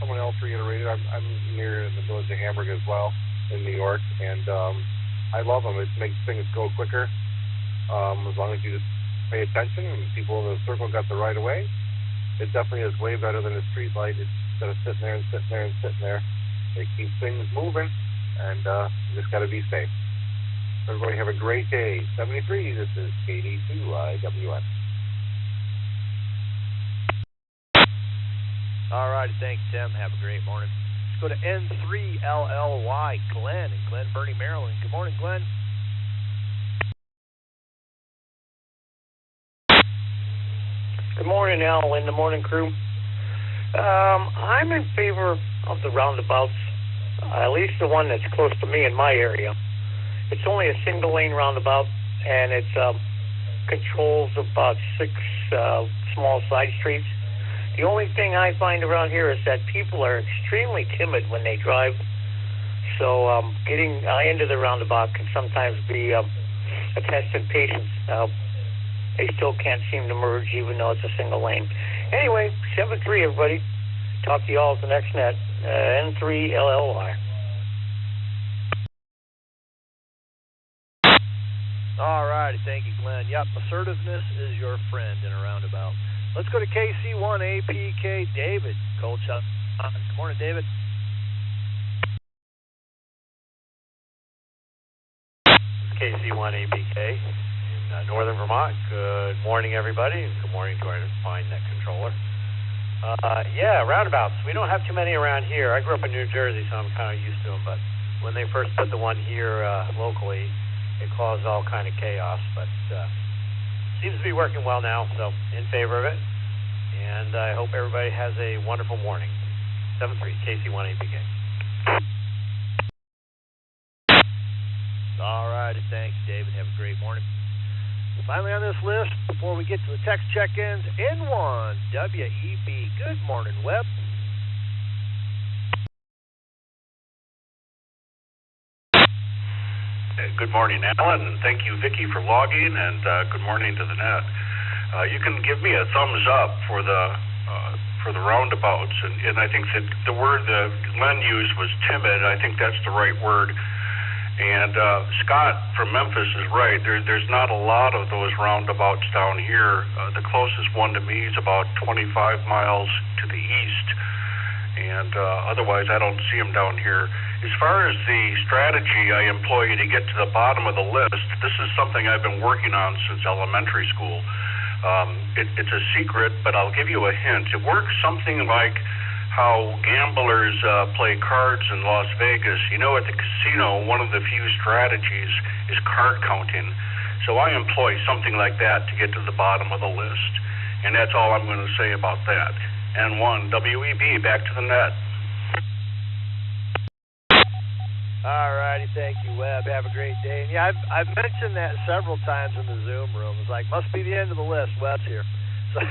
someone else reiterated. I'm near the village of Hamburg as well in New York, and I love them. It makes things go quicker as long as you just pay attention and people in the circle got the right of way. It definitely is way better than a street light. Instead of sitting there and sitting there and sitting there, it keeps things moving, and you just got to be safe. Everybody have a great day. 73, this is KD2IWN.
All righty, thanks, Tim. Have a great morning. Let's go to N3LLY, Glenn in Glen Burnie, Maryland. Good morning, Glenn.
Good morning, Al, in the morning crew. I'm in favor of the roundabouts, at least the one that's close to me in my area. It's only a single lane roundabout, and it controls about 6 small side streets. The only thing I find around here is that people are extremely timid when they drive. So getting into the roundabout can sometimes be a test in patience. They still can't seem to merge even though it's a single lane. Anyway, 7-3, everybody. Talk to you all at the next net. N3LLY.
All righty, thank you, Glenn. Yep, assertiveness is your friend in a roundabout. Let's go to KC1APK, David. Cold shot. Good morning, David.
This is KC1APK in northern Vermont. Good morning, everybody, and good morning to our fine net controller. Yeah, roundabouts. We don't have too many around here. I grew up in New Jersey, so I'm kind of used to them, but when they first put the one here locally, it caused all kind of chaos, but seems to be working well now, so in favor of it. And I hope everybody has a wonderful morning. 7-3, KC1APK.
All righty, thanks, David. Have a great morning. Finally on this list, before we get to the text check-ins, N1 WEB. Good morning, Webb.
Good morning, Alan, and thank you, Vicky, for logging, and good morning to the net. You can give me a thumbs up for the roundabouts, and I think that the word that Len used was timid. I think that's the right word. And Scott from Memphis is right. There's not a lot of those roundabouts down here. The closest one to me is about 25 miles to the east, and otherwise I don't see them down here. As far as the strategy I employ to get to the bottom of the list, this is something I've been working on since elementary school. It's a secret, but I'll give you a hint. It works something like how gamblers play cards in Las Vegas. You know, at the casino, one of the few strategies is card counting. So I employ something like that to get to the bottom of the list. And that's all I'm going to say about that. N1 WEB, back to the net.
All righty, thank you, Webb. Have a great day. And yeah, I've mentioned that several times in the Zoom room. It's like, must be the end of the list. Webb's here. So,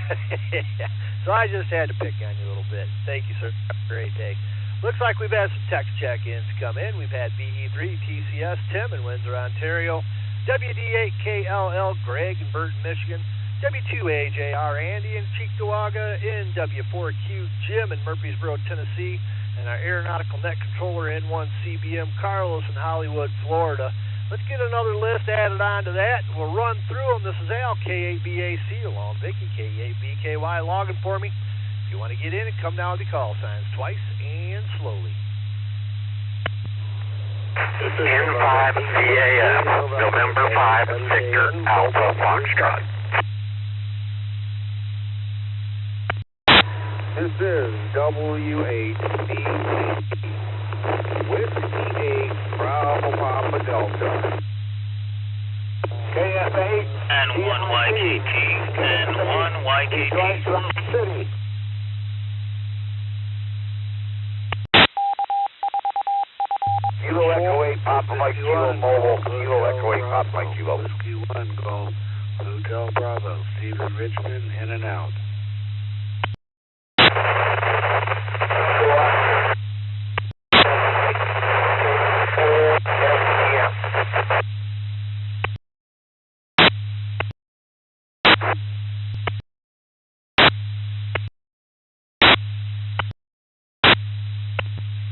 so I just had to pick on you a little bit. Thank you, sir. Have a great day. Looks like we've had some text check-ins come in. We've had VE3 TCS Tim in Windsor, Ontario, WD8KLL Greg in Burton, Michigan, W2AJR Andy in Cheektowaga, NW4Q Jim in Murfreesboro, Tennessee, and our aeronautical net controller N1CBM Carlos in Hollywood, Florida. Let's get another list added on to that. We'll run through them. This is Al, K8BAC, along Vicky, K8BKY, logging for me. If you want to get in and come down with the call signs twice and slowly.
N5VAF, November 5, Victor, Alpha, Foxtrot.
This is WHB
Delta. KF8.
And 1YKT. And 1YKT.
City. Kilo Echo 8, Papa Mike Kilo Mobile. Kilo Echo 8, Papa Mike Kilo.
Whiskey 1, go. Hotel Bravo. Stephen Richmond, in and out.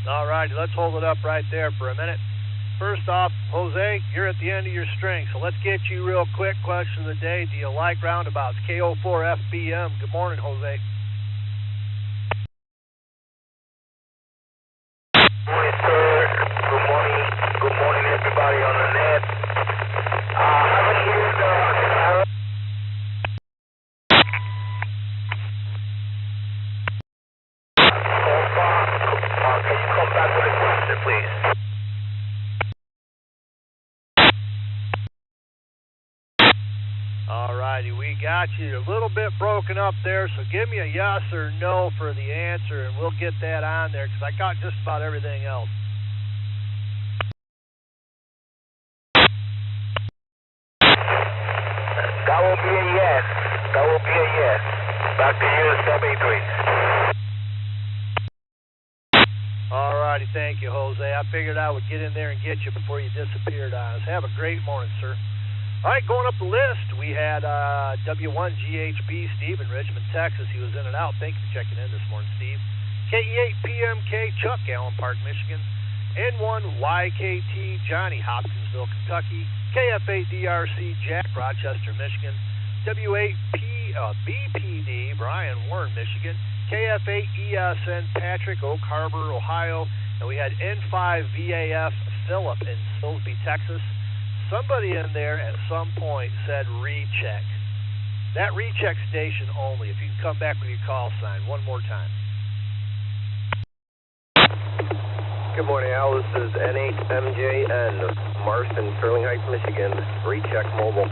All righty, let's hold it up right there for a minute. First off, Jose, you're at the end of your string, so let's get you real quick. Question of the day, do you like roundabouts? KO4 FBM. Good morning, Jose.
Morning, sir. Good morning, everybody on the net. Haven't heard can you come back with a question, please?
All righty, we got you a little bit broken up there, so give me a yes or no for the answer, and we'll get that on there, because I got just about everything else.
That will be a yes. That will be a yes. Back to you, 73.
All righty, thank you, Jose. I figured I would get in there and get you before you disappeared on us. Have a great morning, sir. All right, going up the list, we had W1GHB Steve in Richmond, Texas. He was in and out. Thank you for checking in this morning, Steve. KE8PMK Chuck, Allen Park, Michigan. N1YKT Johnny, Hopkinsville, Kentucky. KF8DRC Jack, Rochester, Michigan. W8BPD Brian, Warren, Michigan. KF8ESN Patrick, Oak Harbor, Ohio. And we had N5VAF Philip in Silsbee, Texas. Somebody in there at some point said recheck. That recheck station only. If you can come back with your call sign one more time.
Good morning, Al. This is N8MJN, Marston, Sterling Heights, Michigan. Recheck mobile.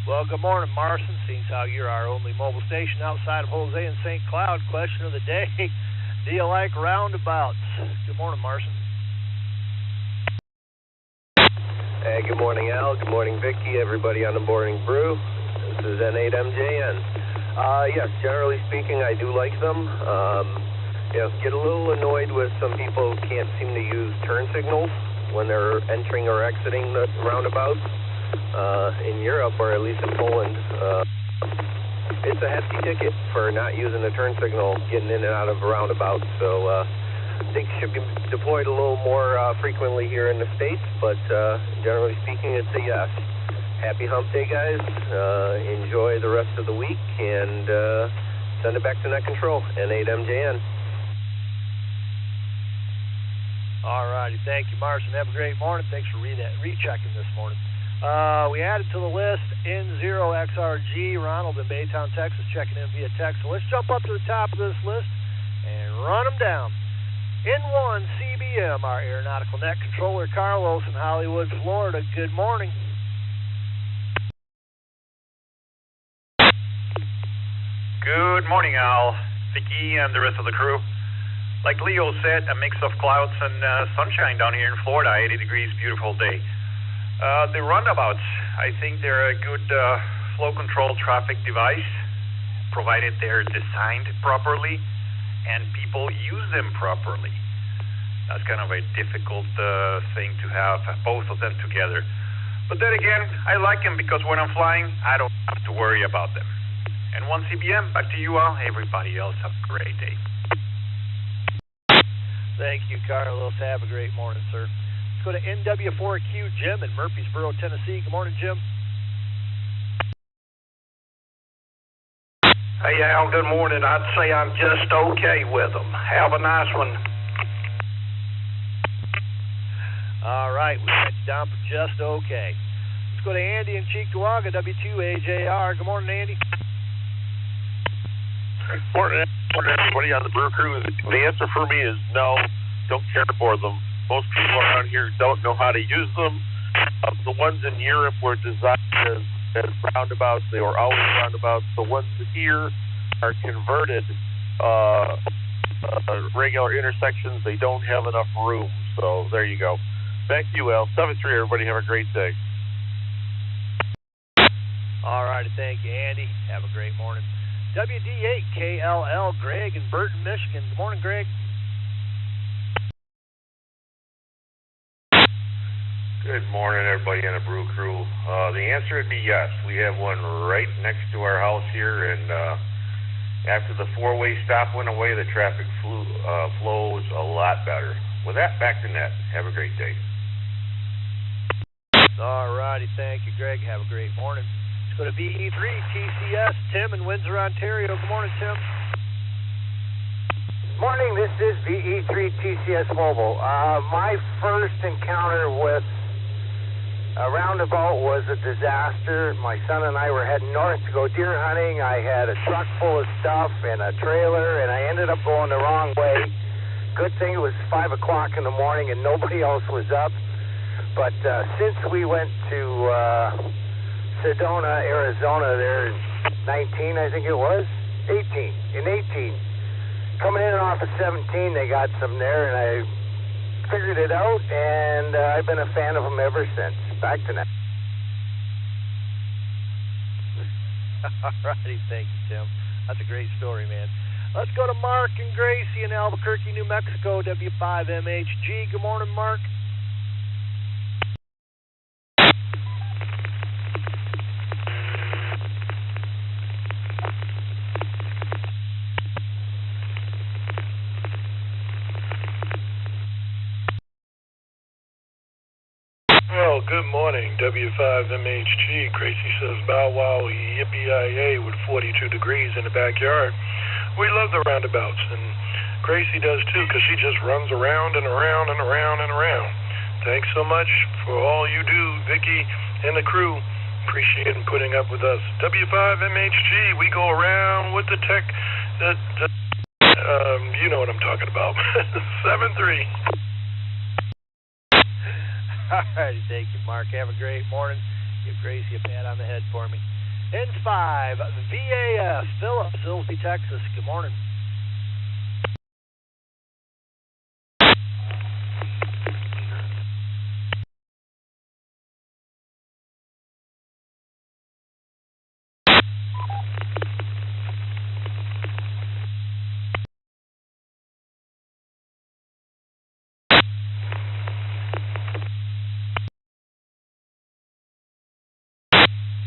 Well, good morning, Marson. Seems how you're our only mobile station outside of Jose and St. Cloud. Question of the day, do you like roundabouts? Good morning, Marson.
Hey, good morning, Al. Good morning, Vicky. Everybody on the Morning Brew. This is N8MJN. Yes, generally speaking, I do like them. Get a little annoyed with some people who can't seem to use turn signals when they're entering or exiting the roundabouts. In Europe, or at least in Poland, it's a hefty ticket for not using the turn signal getting in and out of a roundabout. So I think it should be deployed a little more frequently here in the States, but generally speaking, it's a yes. Happy hump day, guys. Enjoy the rest of the week, and send it back to Net Control, N8MJN.
All righty, thank you, Marson. Have a great morning. Thanks for rechecking this morning. We added to the list N0XRG, Ronald in Baytown, Texas, checking in via text. So let's jump up to the top of this list and run them down. N1 CBM, our aeronautical net controller, Carlos in Hollywood, Florida. Good morning.
Good morning, Al, Vicky, and the rest of the crew. Like Leo said, a mix of clouds and sunshine down here in Florida, 80 degrees, beautiful day. The roundabouts, I think they're a good flow control traffic device, provided they're designed properly and people use them properly. That's kind of a difficult thing to have both of them together. But then again, I like them because when I'm flying, I don't have to worry about them. And one CBM, back to you all. Everybody else, have a great day.
Thank you, Carlos. Have a great morning, sir. Let's go to NW4Q Jim in Murfreesboro, Tennessee. Good morning, Jim.
Hey, Al, good morning. I'd say I'm just okay with them. Have a nice one.
All right, we got you down for just okay. Let's go to Andy in Cheektowaga, W2AJR. Good morning, Andy.
Morning, everybody on the Brew Crew. The answer for me is no. Don't care for them. Most people around here don't know how to use them. The ones in Europe were designed as roundabouts. They were always roundabouts. The ones here are converted regular intersections. They don't have enough room. So there you go. Back to you, Al. 7-3, everybody. Have a great day.
All righty. Thank you, Andy. Have a great morning. WD8KLL, Greg in Burton, Michigan. Good morning, Greg.
Good morning, everybody in the Brew Crew. The answer would be yes. We have one right next to our house here, and after the four-way stop went away, the traffic flows a lot better. With that, back to net. Have a great day.
All righty. Thank you, Greg. Have a great morning. Let's go to VE3 TCS. Tim in Windsor, Ontario. Good morning, Tim.
Morning. This is VE3 TCS Mobile. My first encounter with a roundabout was a disaster. My son and I were heading north to go deer hunting. I had a truck full of stuff and a trailer, and I ended up going the wrong way. Good thing it was 5 o'clock in the morning and nobody else was up. But since we went to Sedona, Arizona there in 19, I think it was, 18, in 18. Coming in off of 17, they got some there, and I figured it out, and I've been a fan of them ever since. Back to that.
All righty. Thank you, Tim. That's a great story, man. Let's go to Mark and Gracie in Albuquerque, New Mexico, W5MHG. Good morning, Mark.
Well, good morning, W5MHG. Gracie says, bow wow, yippee-yi-yay with 42 degrees in the backyard. We love the roundabouts, and Gracie does too, because she just runs around and around and around and around. Thanks so much for all you do, Vicky and the crew. Appreciate and putting up with us. W5MHG, we go around with the tech. You know what I'm talking about. 7-3.
All righty, thank you, Mark. Have a great morning. Give Gracie a pat on the head for me. N5 VAF, Philip, Silsbee, Texas. Good morning.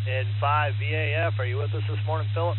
N5 VAF, are you with us this morning, Philip?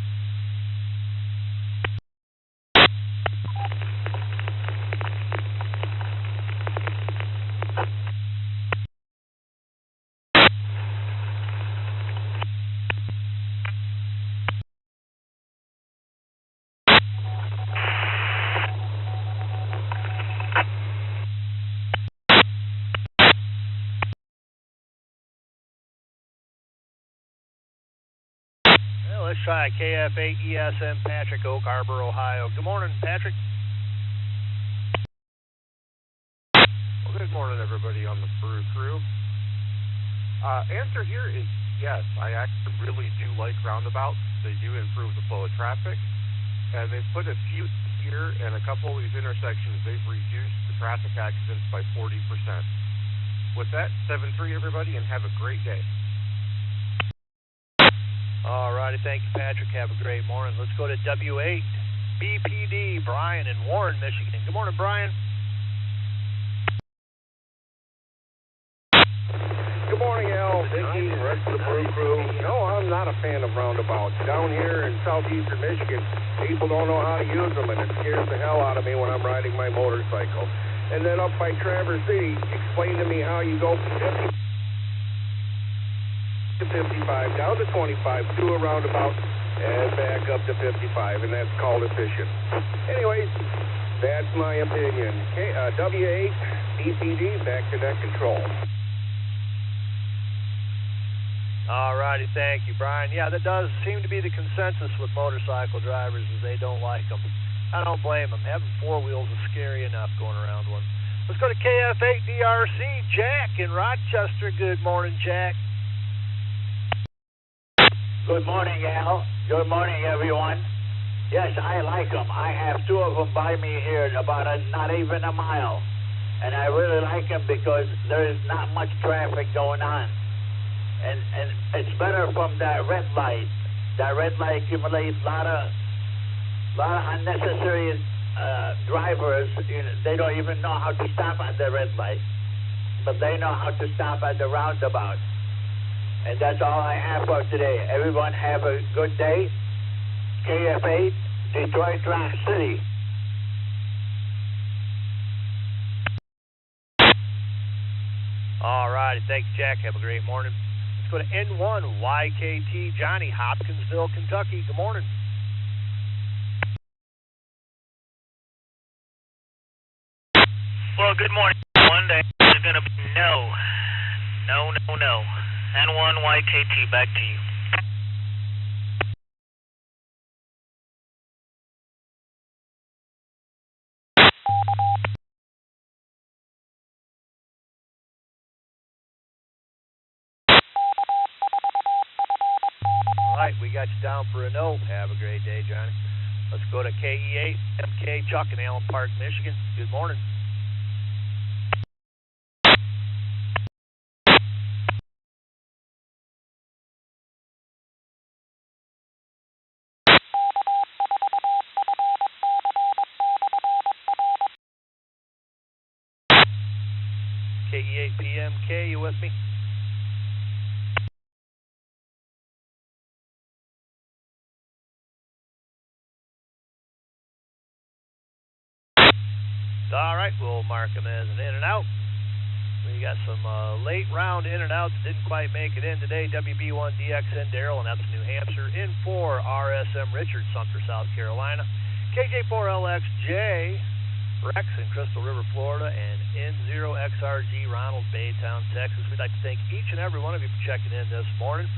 Let's try KF8ESM Patrick, Oak Harbor, Ohio. Good morning, Patrick.
Well, good morning, everybody on the Brew Crew. Answer here is yes. I actually really do like roundabouts. They do improve the flow of traffic. And they've put a few here, and a couple of these intersections, they've reduced the traffic accidents by 40%. With that, 7-3, everybody, and have a great day.
All righty, thank you, Patrick. Have a great morning. Let's go to W8 BPD, Brian in Warren, Michigan. Good morning, Brian.
Good morning, Al, Vicky, and the rest of the Brew Crew. No, I'm not a fan of roundabouts. Down here in southeastern Michigan, people don't know how to use them, and it scares the hell out of me when I'm riding my motorcycle. And then up by Traverse City, explain to me how you go from 50 to 55, down to 25, do a roundabout, and back up to 55, and that's called efficient. Anyways, that's my opinion. W8, BPD, back to net control.
All righty, thank you, Brian. Yeah, that does seem to be the consensus with motorcycle drivers is they don't like them. I don't blame them. Having four wheels is scary enough going around one. Let's go to KF8DRC. Jack in Rochester. Good morning, Jack.
Good morning, Al. Good morning, everyone. Yes, I like them. I have two of them by me here, about not even a mile. And I really like them because there is not much traffic going on. And it's better from that red light. That red light accumulates a lot of unnecessary drivers. They don't even know how to stop at the red light, but they know how to stop at the roundabout. And that's all I have for today. Everyone have a good day. KF8, Detroit Rock City.
All righty, thanks, Jack. Have a great morning. Let's go to N1 YKT Johnny, Hopkinsville, Kentucky. Good morning.
Well, good morning. One day is going to be no. N1 YKT, back to you.
All right, we got you down for a no. Have a great day, Johnny. Let's go to KE8 MK Chuck in Allen Park, Michigan. Good morning. KE8 PMK, you with me? All right, we'll mark them as an in and out. We got some late round in and outs. Didn't quite make it in today. WB1DXN Darrell, and that's New Hampshire. In for RSM Richard, Sumter, South Carolina. KJ4LXJ, Rex in Crystal River, Florida. And N0XRG, Ronald, Baytown, Texas. We'd like to thank each and every one of you for checking in this morning.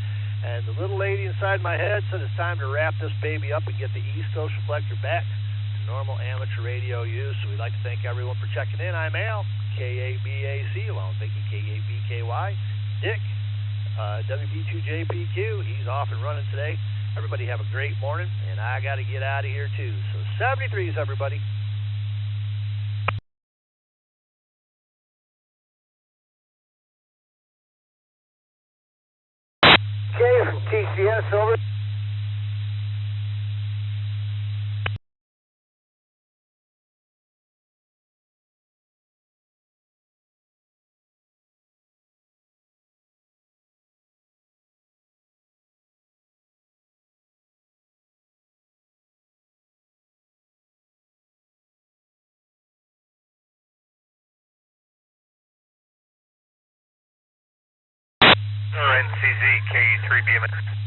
And the little lady inside my head said it's time to wrap this baby up and get the East Coast Reflector back to normal amateur radio use. So we'd like to thank everyone for checking in. I'm Al, KABAC, along with Vicky, KABKY, Dick, WB2JPQ. He's off and running today. Everybody have a great morning, and I got to get out of here too. So 73s, everybody.
Jay from TCS, over.
NCZ, KE3BMX.